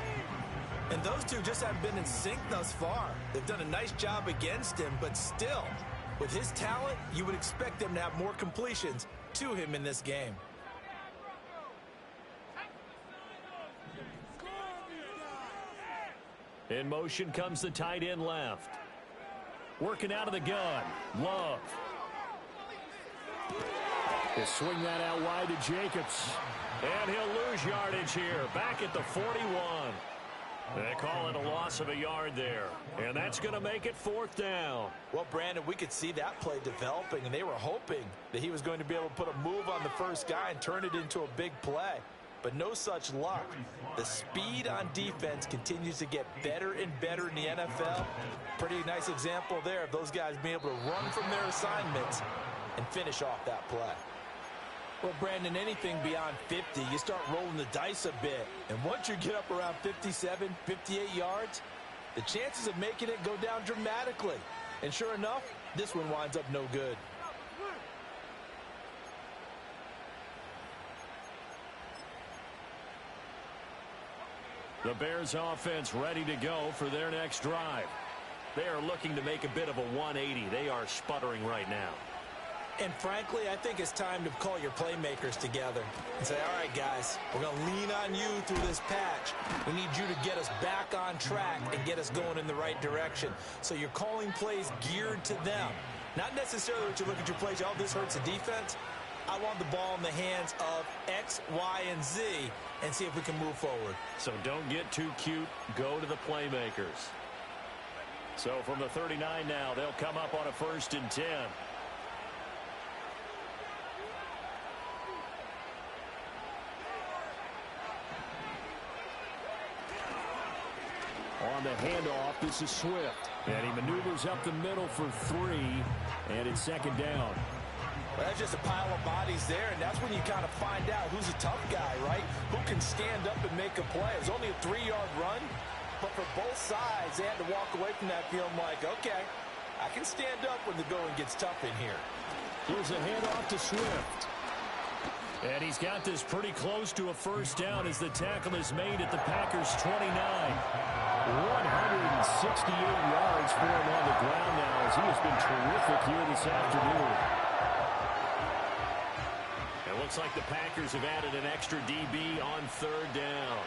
And those two just haven't been in sync thus far. They've done a nice job against him, but still, with his talent, you would expect them to have more completions to him in this game. In motion comes the tight end left. Working out of the gun. Love. He'll swing that out wide to Jacobs. And he'll lose yardage here. Back at the 41. They call it a loss of a yard there. And that's going to make it 4th down. Well, Brandon, we could see that play developing, and they were hoping that he was going to be able to put a move on the first guy and turn it into a big play. But no such luck. The speed on defense continues to get better and better in the NFL. Pretty nice example there of those guys being able to run from their assignments and finish off that play. Well, Brandon, anything beyond 50, you start rolling the dice a bit. And once you get up around 57, 58 yards, the chances of making it go down dramatically. And sure enough, this one winds up no good. The Bears offense ready to go for their next drive. They are looking to make a bit of a 180. They are sputtering right now. And frankly, I think it's time to call your playmakers together and say, all right, guys, we're going to lean on you through this patch. We need you to get us back on track and get us going in the right direction. So you're calling plays geared to them. Not necessarily that you look at your plays, oh, this hurts the defense. I want the ball in the hands of X, Y, and Z and see if we can move forward. So don't get too cute. Go to the playmakers. So from the 39 now, they'll come up on a 1st and 10. On the handoff, this is Swift. And he maneuvers up the middle for 3, and it's 2nd down. Well, that's just a pile of bodies there, and that's when you kind of find out who's a tough guy, right? Who can stand up and make a play. It's only a 3-yard run, But for both sides, they had to walk away from that feeling like, okay, I can stand up when the going gets tough in here. Here's a handoff to Swift. And he's got this pretty close to a first down as the tackle is made at the Packers' 29. 168 yards for him on the ground now as he has been terrific here this afternoon. It looks like the Packers have added an extra DB on third down.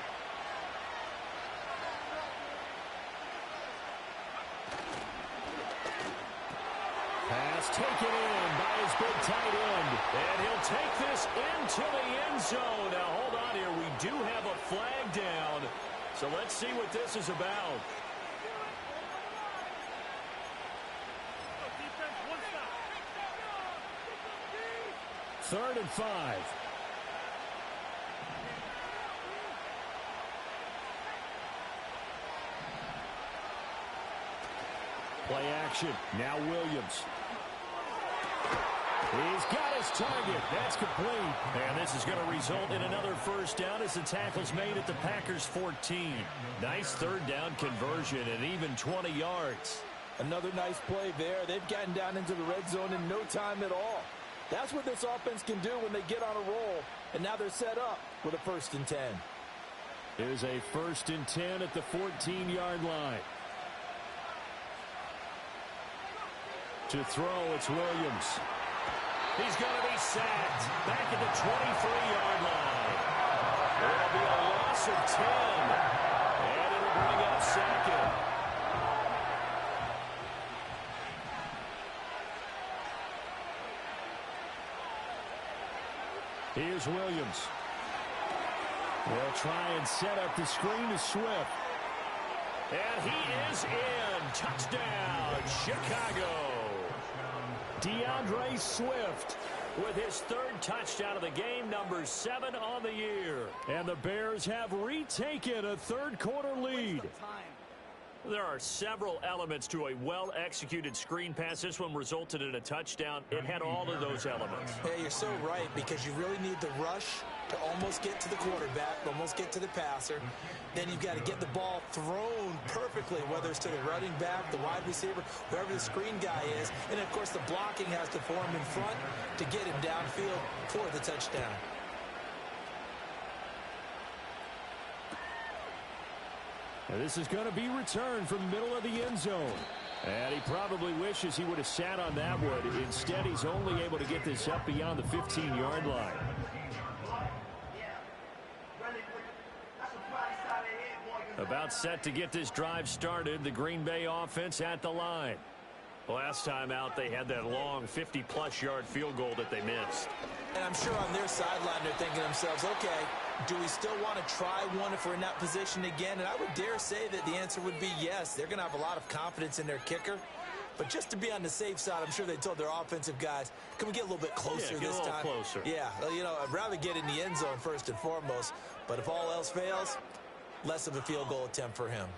Pass taken in by his big tight end. And he'll take this into the end zone. Now, hold on here. We do have a flag down. So let's see what this is about. Third and 5. Play action. Now Williams. He's got his target. That's complete. And this is going to result in another first down as the tackle's made at the Packers' 14. Nice third down conversion and even 20 yards. Another nice play there. They've gotten down into the red zone in no time at all. That's what this offense can do when they get on a roll. And now they're set up with a 1st and 10. Here's a 1st and 10 at the 14-yard line. To throw, it's Williams. He's going to be sacked back at the 23-yard line. It'll be a loss of 10. And it'll bring up 2nd. Here's Williams. They'll try and set up the screen to Swift. And he is in. Touchdown, Chicago. DeAndre Swift with his 3rd touchdown of the game, number 7 on the year. And the Bears have retaken a third-quarter lead. There are several elements to a well-executed screen pass. This one resulted in a touchdown. It had all of those elements. Yeah, you're so right, because you really need the rush to almost get to the quarterback, almost get to the passer. Then you've got to get the ball thrown perfectly, whether it's to the running back, the wide receiver, whoever the screen guy is. And, of course, the blocking has to form in front to get him downfield for the touchdown. Now this is going to be returned from the middle of the end zone. And he probably wishes he would have sat on that one. Instead, he's only able to get this up beyond the 15-yard line. About set to get this drive started. The Green Bay offense at the line. Last time out, they had that long 50-plus yard field goal that they missed. And I'm sure on their sideline they're thinking to themselves, okay, do we still want to try one if we're in that position again? And I would dare say that the answer would be yes. They're going to have a lot of confidence in their kicker. But just to be on the safe side, I'm sure they told their offensive guys, can we get a little bit closer this time? Closer. Yeah, you know, I'd rather get in the end zone first and foremost. But if all else fails, less of a field goal attempt for him.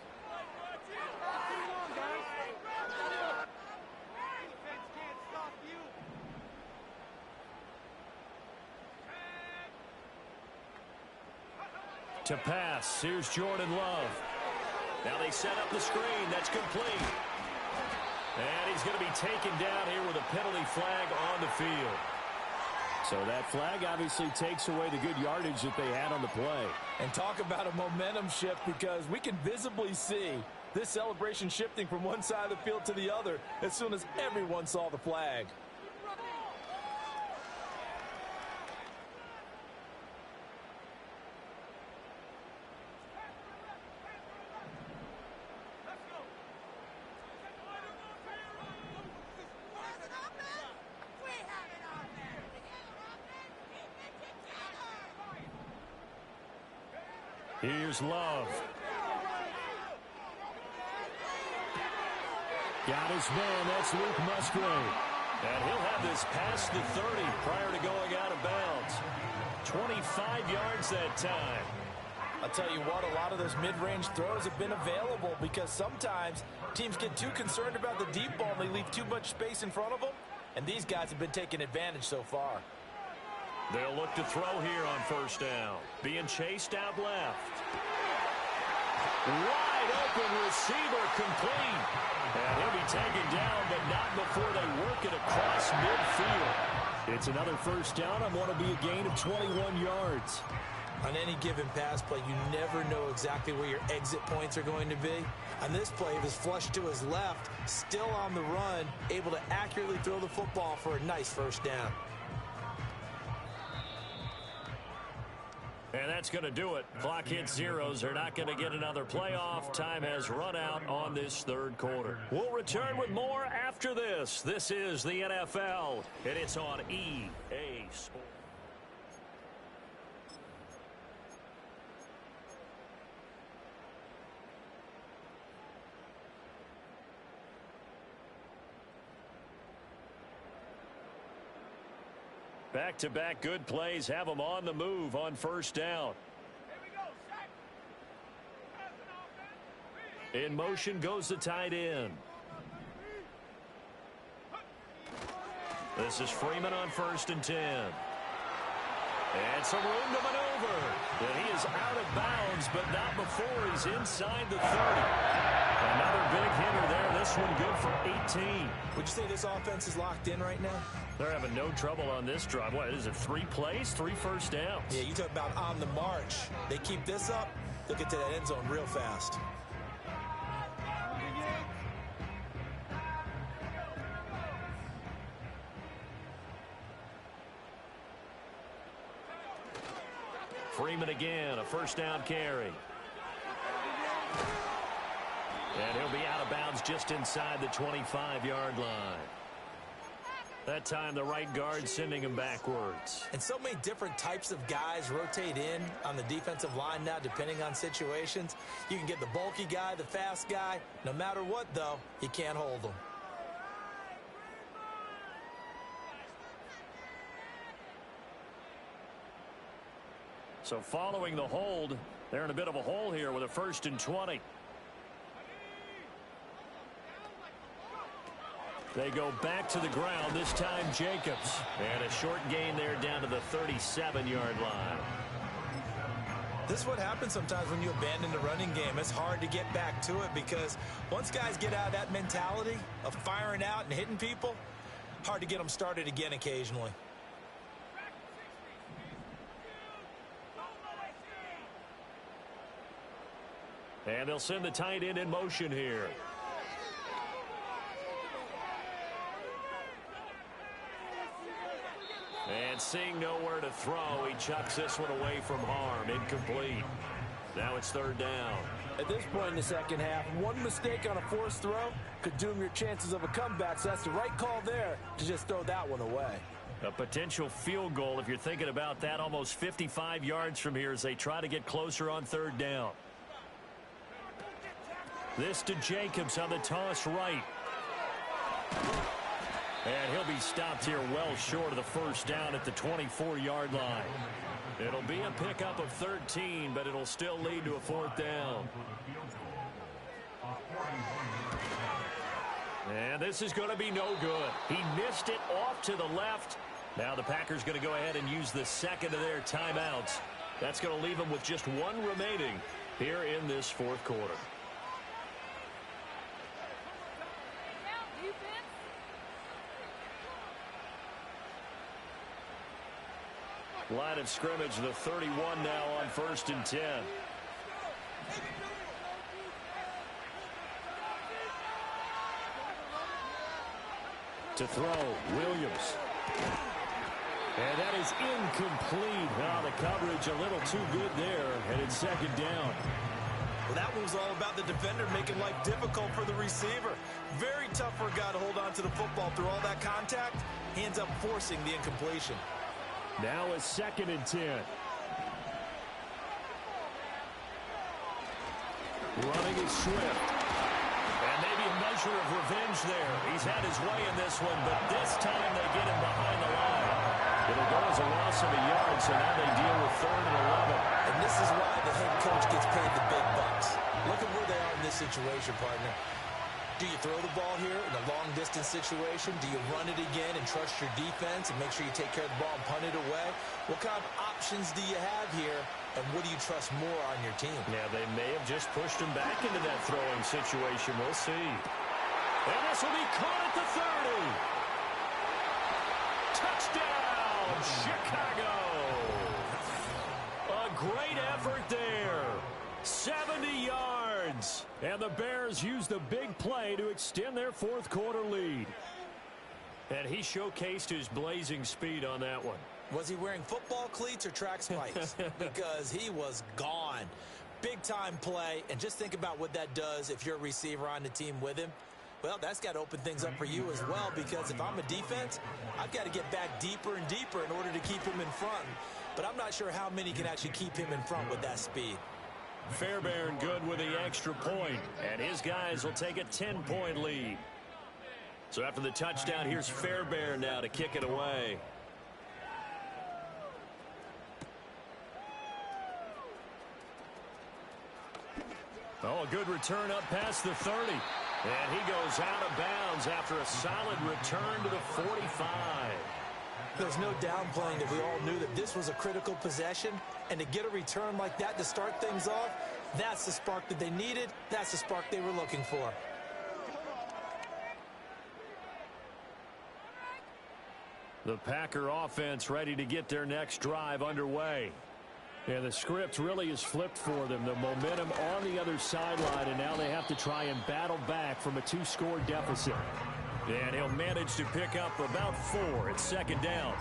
To pass, here's Jordan Love. Now they set up the screen. That's complete. And he's going to be taken down here with a penalty flag on the field. So that flag obviously takes away the good yardage that they had on the play. And talk about a momentum shift, because we can visibly see this celebration shifting from one side of the field to the other as soon as everyone saw the flag. Here's Love. Got his man. That's Luke Musgrave. And he'll have this past the 30 prior to going out of bounds. 25 yards that time. I'll tell you what, a lot of those mid-range throws have been available, because sometimes teams get too concerned about the deep ball and they leave too much space in front of them. And these guys have been taking advantage so far. They'll look to throw here on first down. Being chased out left. Wide open receiver complete. And he'll be taken down, but not before they work it across midfield. It's another first down on what will be a gain of 21 yards. On any given pass play, you never know exactly where your exit points are going to be. On this play, he was flushed to his left, still on the run, able to accurately throw the football for a nice first down. And that's going to do it. Clock hits zeros. They're not going to get another playoff. Time has run out on this third quarter. We'll return with more after this. This is the NFL, and it's on EA Sports. Back-to-back good plays have them on the move on first down. In motion goes the tight end. This is Freeman on 1st and 10. And some room to maneuver. And he is out of bounds, but not before he's inside the 30. Another big hitter there. This one good for 18. Would you say this offense is locked in right now? They're having no trouble on this drive. What is it, 3 plays, 3 first downs? Yeah, you talk about on the march. They keep this up, they'll get to that end zone real fast. Freeman again, a first down carry. And he'll be out of bounds just inside the 25-yard line. That time the right guard sending him backwards. And so many different types of guys rotate in on the defensive line now depending on situations. You can get the bulky guy, the fast guy. No matter what, though, you can't hold them. So following the hold, they're in a bit of a hole here with a 1st and 20. They go back to the ground, this time Jacobs. And a short gain there down to the 37-yard line. This is what happens sometimes when you abandon the running game. It's hard to get back to it because once guys get out of that mentality of firing out and hitting people, hard to get them started again occasionally. And they'll send the tight end in motion here. And seeing nowhere to throw, he chucks this one away from harm. Incomplete. Now it's 3rd down. At this point in the second half, one mistake on a forced throw could doom your chances of a comeback. So that's the right call there to just throw that one away. A potential field goal, if you're thinking about that, almost 55 yards from here as they try to get closer on 3rd down. This to Jacobs on the toss right. And he'll be stopped here well short of the first down at the 24-yard line. It'll be a pickup of 13, but it'll still lead to a 4th down. And this is going to be no good. He missed it off to the left. Now the Packers going to go ahead and use the second of their timeouts. That's going to leave them with just one remaining here in this 4th quarter. Line of scrimmage, the 31 now on 1st and 10. To throw, Williams. And that is incomplete. Now the coverage a little too good there, and it's 2nd down. Well, that one was all about the defender making life difficult for the receiver. Very tough for a guy to hold on to the football through all that contact. He ends up forcing the incompletion. Now a 2nd and 10. Running is Swift. And maybe a measure of revenge there. He's had his way in this one, but this time they get him behind the line. It'll go as a loss of a yard, so now they deal with 3rd and 11. And this is why the head coach gets paid the big bucks. Look at where they are in this situation, partner. Do you throw the ball here in a long-distance situation? Do you run it again and trust your defense and make sure you take care of the ball and punt it away? What kind of options do you have here, and what do you trust more on your team? Yeah, they may have just pushed him back into that throwing situation. We'll see. And this will be caught at the 30. Touchdown, Chicago. A great effort there. 70 yards. And the Bears use the big play to extend their fourth quarter lead. And he showcased his blazing speed on that one. Was he wearing football cleats or track spikes? Because he was gone. Big-time play, and just think about what that does if you're a receiver on the team with him. Well, that's got to open things up for you as well, because if I'm a defense, I've got to get back deeper and deeper in order to keep him in front. But I'm not sure how many can actually keep him in front with that speed. Fairbairn good with the extra point, and his guys will take a 10-point lead. So after the touchdown, here's Fairbairn now to kick it away. Oh, a good return up past the 30. And he goes out of bounds after a solid return to the 45. There's no downplaying that we all knew that this was a critical possession, and to get a return like that to start things off, that's the spark that they needed. That's the spark they were looking for. The Packer offense ready to get their next drive underway. And the script really is flipped for them. The momentum on the other sideline, and now they have to try and battle back from a 2-score deficit. And he'll manage to pick up about 4 at second down.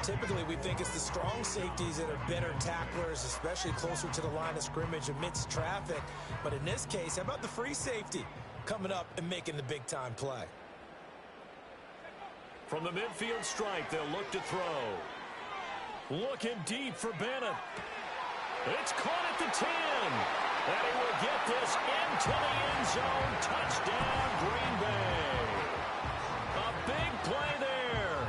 Typically, we think it's the strong safeties that are better tacklers, especially closer to the line of scrimmage amidst traffic. But in this case, how about the free safety coming up and making the big-time play? From the midfield stripe, they'll look to throw. Looking deep for Bennett. It's caught at the 10. And he will get this into the end zone. Touchdown, Green Bay. A big play there.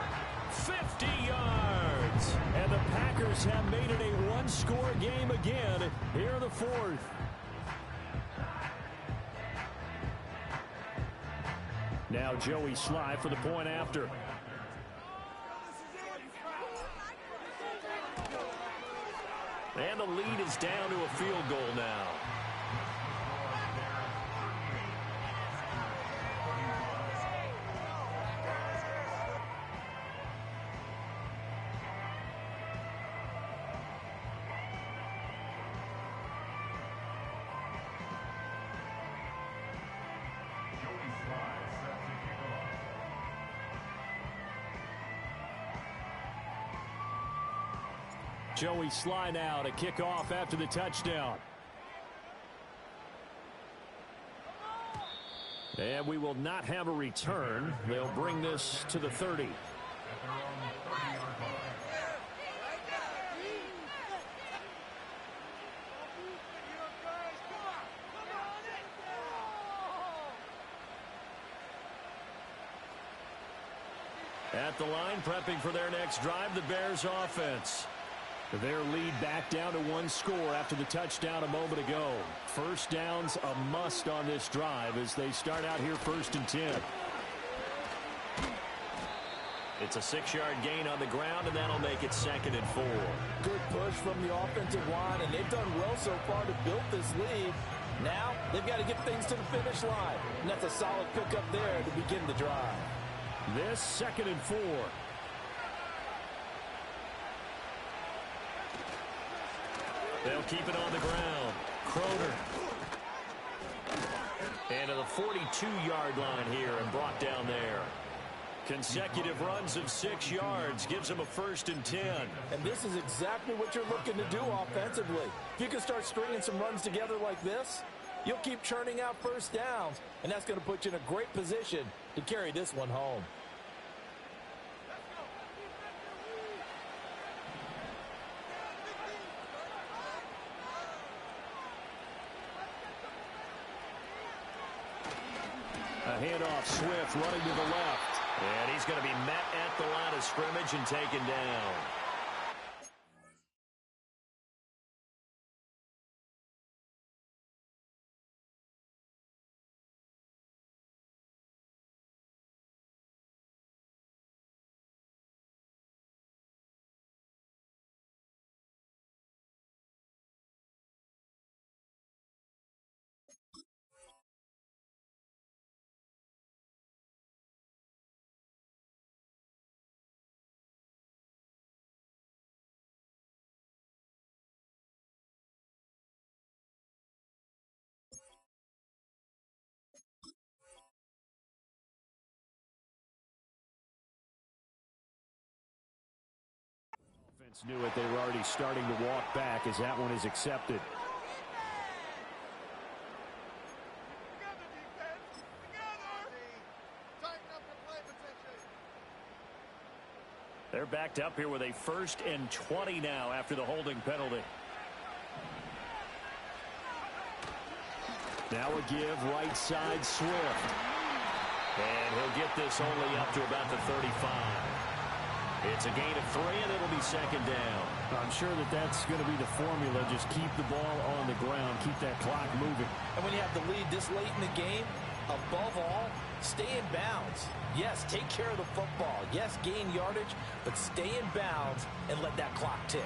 50 yards. And the Packers have made it a one-score game again here in the fourth. Now Joey Sly for the point after. And the lead is down to a field goal now. Joey Sly now to kick off after the touchdown. And we will not have a return. They'll bring this to the 30. At the line, prepping for their next drive, the Bears offense. Their lead back down to 1 score after the touchdown a moment ago. First down's a must on this drive as they start out here 1st and 10. It's a 6-yard gain on the ground, and that'll make it 2nd and 4. Good push from the offensive line, and they've done well so far to build this lead. Now they've got to get things to the finish line, and that's a solid pickup there to begin the drive. This 2nd and 4. They'll keep it on the ground. Croner. And to the 42-yard line here and brought down there. Consecutive runs of 6 yards gives them a 1st and 10. And this is exactly what you're looking to do offensively. If you can start stringing some runs together like this, you'll keep churning out first downs, and that's going to put you in a great position to carry this one home. A handoff, Swift running to the left. And he's going to be met at the line of scrimmage and taken down. defense knew it. They were already starting to walk back as that one is accepted. They're backed up here with a 1st and 20 now after the holding penalty. Now a give right side Swift. And he'll get this only up to about the 35. It's a gain of 3, and it'll be 2nd down. I'm sure that that's going to be the formula. Just keep the ball on the ground. Keep that clock moving. And when you have the lead this late in the game, above all, stay in bounds. Yes, take care of the football. Yes, gain yardage, but stay in bounds and let that clock tick.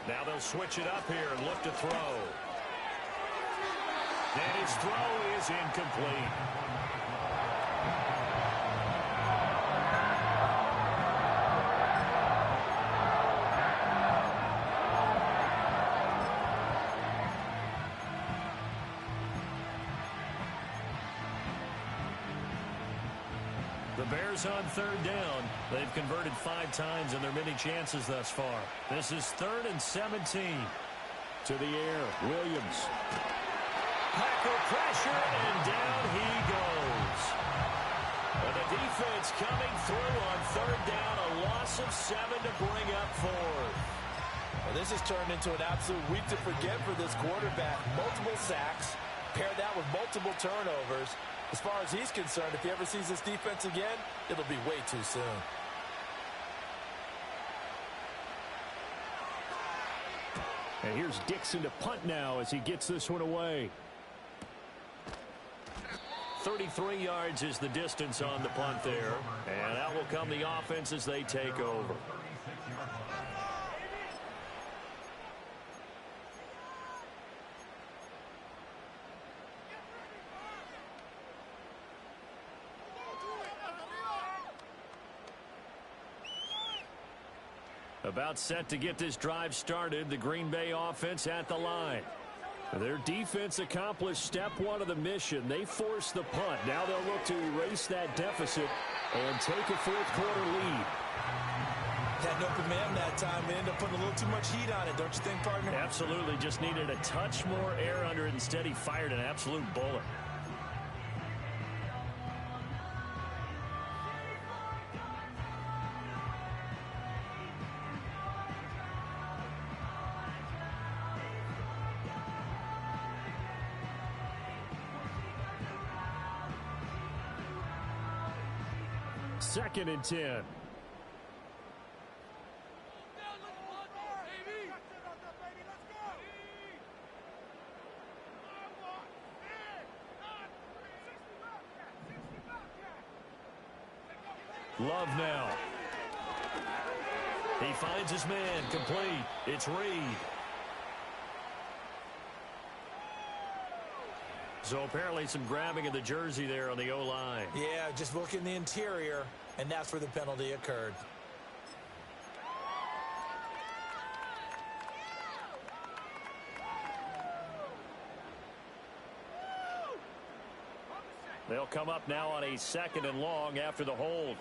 Now they'll switch it up here and look to throw. And his throw is incomplete. The Bears on 3rd down. They've converted 5 times in their many chances thus far. This is 3rd and 17. To the air, Williams. Packer pressure, and down he goes. And the defense coming through on 3rd down. A loss of 7 to bring up 4th. Well, this has turned into an absolute week to forget for this quarterback. Multiple sacks, pair that with multiple turnovers. As far as he's concerned, if he ever sees this defense again, it'll be way too soon. And here's Dixon to punt now as he gets this one away. 33 yards is the distance on the punt there. And out will come the offense as they take over. About set to get this drive started. The Green Bay offense at the line. Their defense accomplished step 1 of the mission. They forced the punt. Now they'll look to erase that deficit and take a 4th quarter lead. Had an open man that time. They ended up putting a little too much heat on it, don't you think, partner? Absolutely. Just needed a touch more air under it. Instead, he fired an absolute bullet. Second and 10. Love now. He finds his man. Complete. It's Reed. So apparently some grabbing of the jersey there on the O-line. Yeah, just look in the interior, and that's where the penalty occurred. They'll come up now on a 2nd and long after the hold.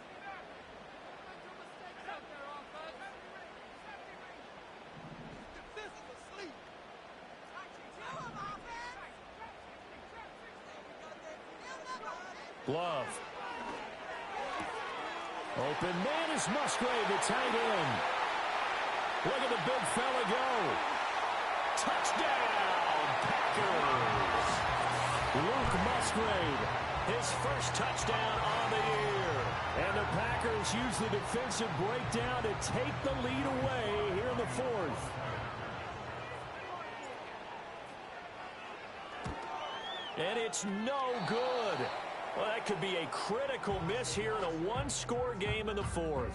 Love. Open man is Musgrave, the tight end. Look at the big fella go. Touchdown, Packers. Luke Musgrave. His first touchdown on the year. And the Packers use the defensive breakdown to take the lead away here in the 4th. And it's no good. Well, that could be a critical miss here in a 1-score game in the 4th.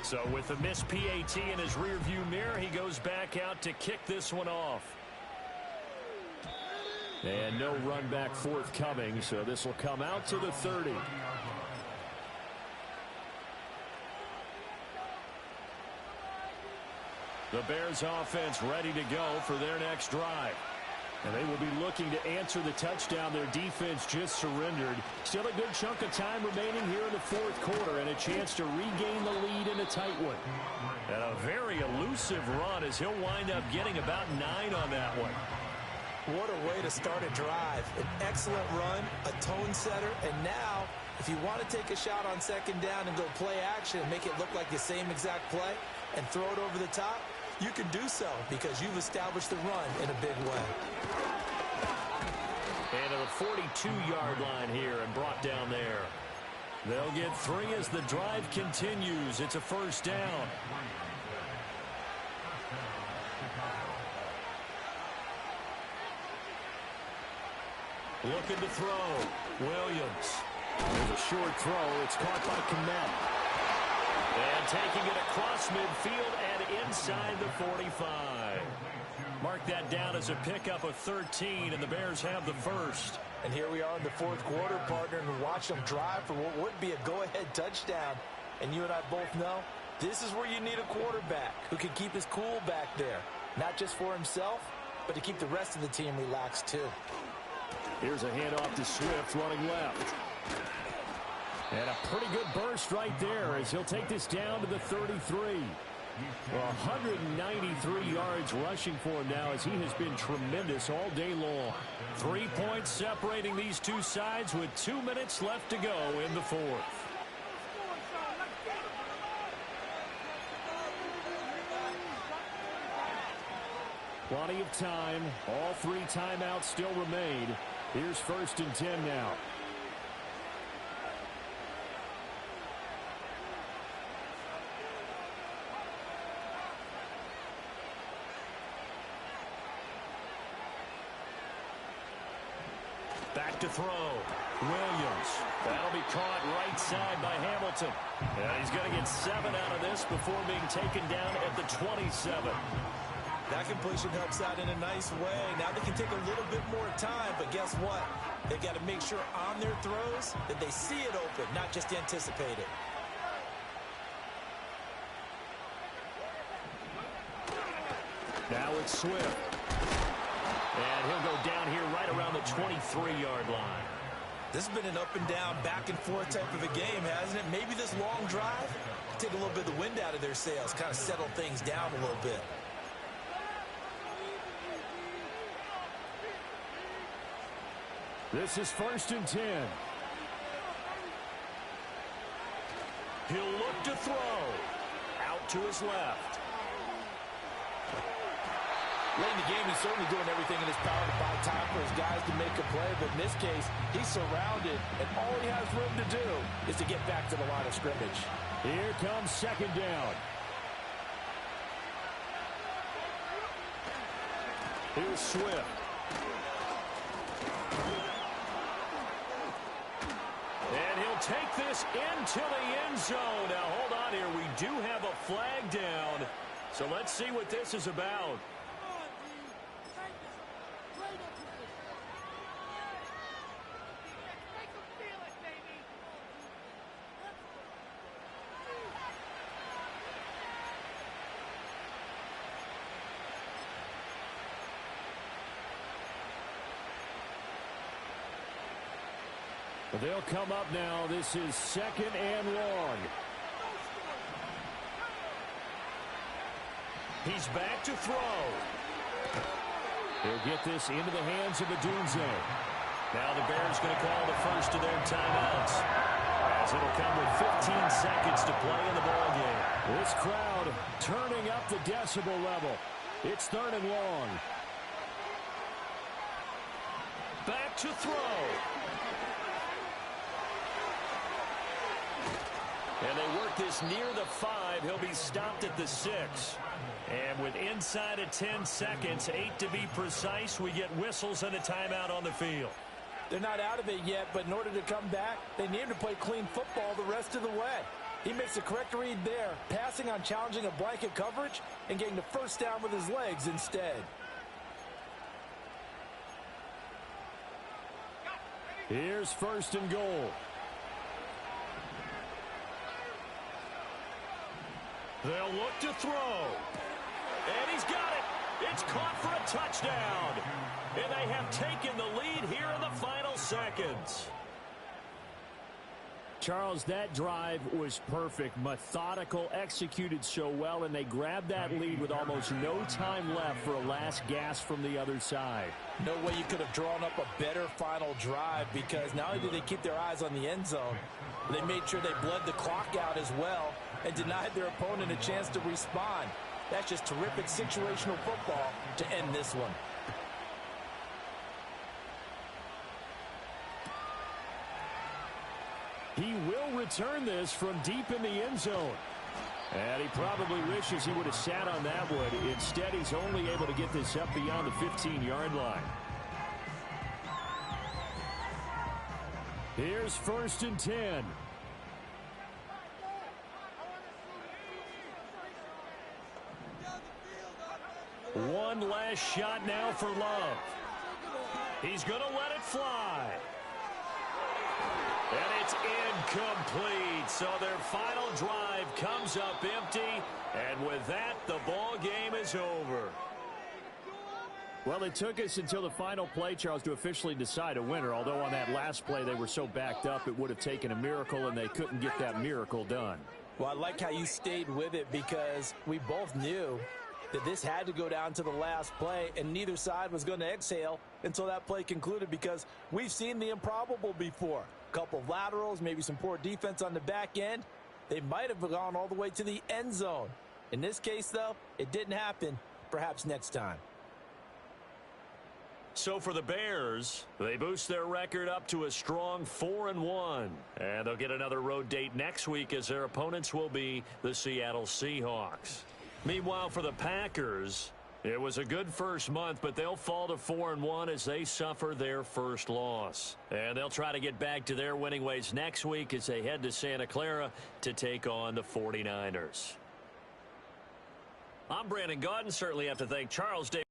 So with the missed PAT in his rearview mirror, he goes back out to kick this one off. And no run back forthcoming, so this will come out to the 30. The Bears offense ready to go for their next drive. And they will be looking to answer the touchdown their defense just surrendered. Still a good chunk of time remaining here in the fourth quarter and a chance to regain the lead in a tight one. And a very elusive run as he'll wind up getting about 9 on that one. What a way to start a drive. An excellent run, a tone setter, and now if you want to take a shot on second down and go play action and make it look like the same exact play and throw it over the top, you can do so because you've established the run in a big way. And to the 42-yard line here and brought down there. They'll get 3 as the drive continues. It's a first down. Looking to throw. Williams. There's a short throw. It's caught by Kmet. And taking it across midfield and inside the 45. Mark that down as a pickup of 13, and the Bears have the first. And here we are in the fourth quarter, partner, and watch them drive for what would be a go-ahead touchdown. And you and I both know this is where you need a quarterback who can keep his cool back there. Not just for himself, but to keep the rest of the team relaxed too. Here's a handoff to Swift running left. And a pretty good burst right there as he'll take this down to the 33. 193 yards rushing for him now as he has been tremendous all day long. 3 points separating these two sides with 2 minutes left to go in the fourth. Plenty of time. All 3 timeouts still remain. Here's 1st and 10 now. Back to throw. Williams. That'll be caught right side by Hamilton. And he's going to get 7 out of this before being taken down at the 27. That completion helps out in a nice way. Now they can take a little bit more time, but guess what? They've got to make sure on their throws that they see it open, not just anticipate it. Now it's Swift. And he'll go down here right around the 23-yard line. This has been an up and down, back and forth type of a game, hasn't it? Maybe this long drive take a little bit of the wind out of their sails, kind of settle things down a little bit. This is 1st and 10. He'll look to throw. Out to his left. Late in the game, he's certainly doing everything in his power to buy time for his guys to make a play. But in this case, he's surrounded, and all he has room to do is to get back to the line of scrimmage. Here comes 2nd down. Here's Swift. And he'll take this into the end zone. Now, hold on here. We do have a flag down. So let's see what this is about. They'll come up now. This is 2nd and long. He's back to throw. They'll get this into the hands of Madden25. Now the Bears going to call the first of their timeouts, as it'll come with 15 seconds to play in the ball game. This crowd turning up the decibel level. It's 3rd and long. Back to throw. And they work this near the 5. He'll be stopped at the 6. And with inside of 10 seconds, 8 to be precise, we get whistles and a timeout on the field. They're not out of it yet, but in order to come back, they need him to play clean football the rest of the way. He makes a correct read there, passing on challenging a blanket coverage and getting the first down with his legs instead. Here's 1st and goal. They'll look to throw. And he's got it. It's caught for a touchdown. And they have taken the lead here in the final seconds. Charles, that drive was perfect, methodical, executed so well, and they grabbed that lead with almost no time left for a last gasp from the other side. No way you could have drawn up a better final drive, because not only did they keep their eyes on the end zone, they made sure they bled the clock out as well and denied their opponent a chance to respond. That's just terrific situational football to end this one. He will return this from deep in the end zone. And he probably wishes he would have sat on that one. Instead, he's only able to get this up beyond the 15-yard line. Here's 1st and 10. One last shot now for Love. He's going to let it fly. And it's incomplete. So their final drive comes up empty. And with that, the ball game is over. Well, it took us until the final play, Charles, to officially decide a winner. Although on that last play they were so backed up, it would have taken a miracle, and they couldn't get that miracle done. Well, I like how you stayed with it, because we both knew that this had to go down to the last play, and neither side was going to exhale until that play concluded, because we've seen the improbable before. A couple of laterals, maybe some poor defense on the back end. They might have gone all the way to the end zone. In this case, though, it didn't happen. Perhaps next time. So for the Bears, they boost their record up to a strong 4-1. And they'll get another road date next week, as their opponents will be the Seattle Seahawks. Meanwhile, for the Packers, it was a good first month, but they'll fall to 4-1 as they suffer their first loss. And they'll try to get back to their winning ways next week as they head to Santa Clara to take on the 49ers. I'm Brandon Gaudin. Certainly have to thank Charles Davis.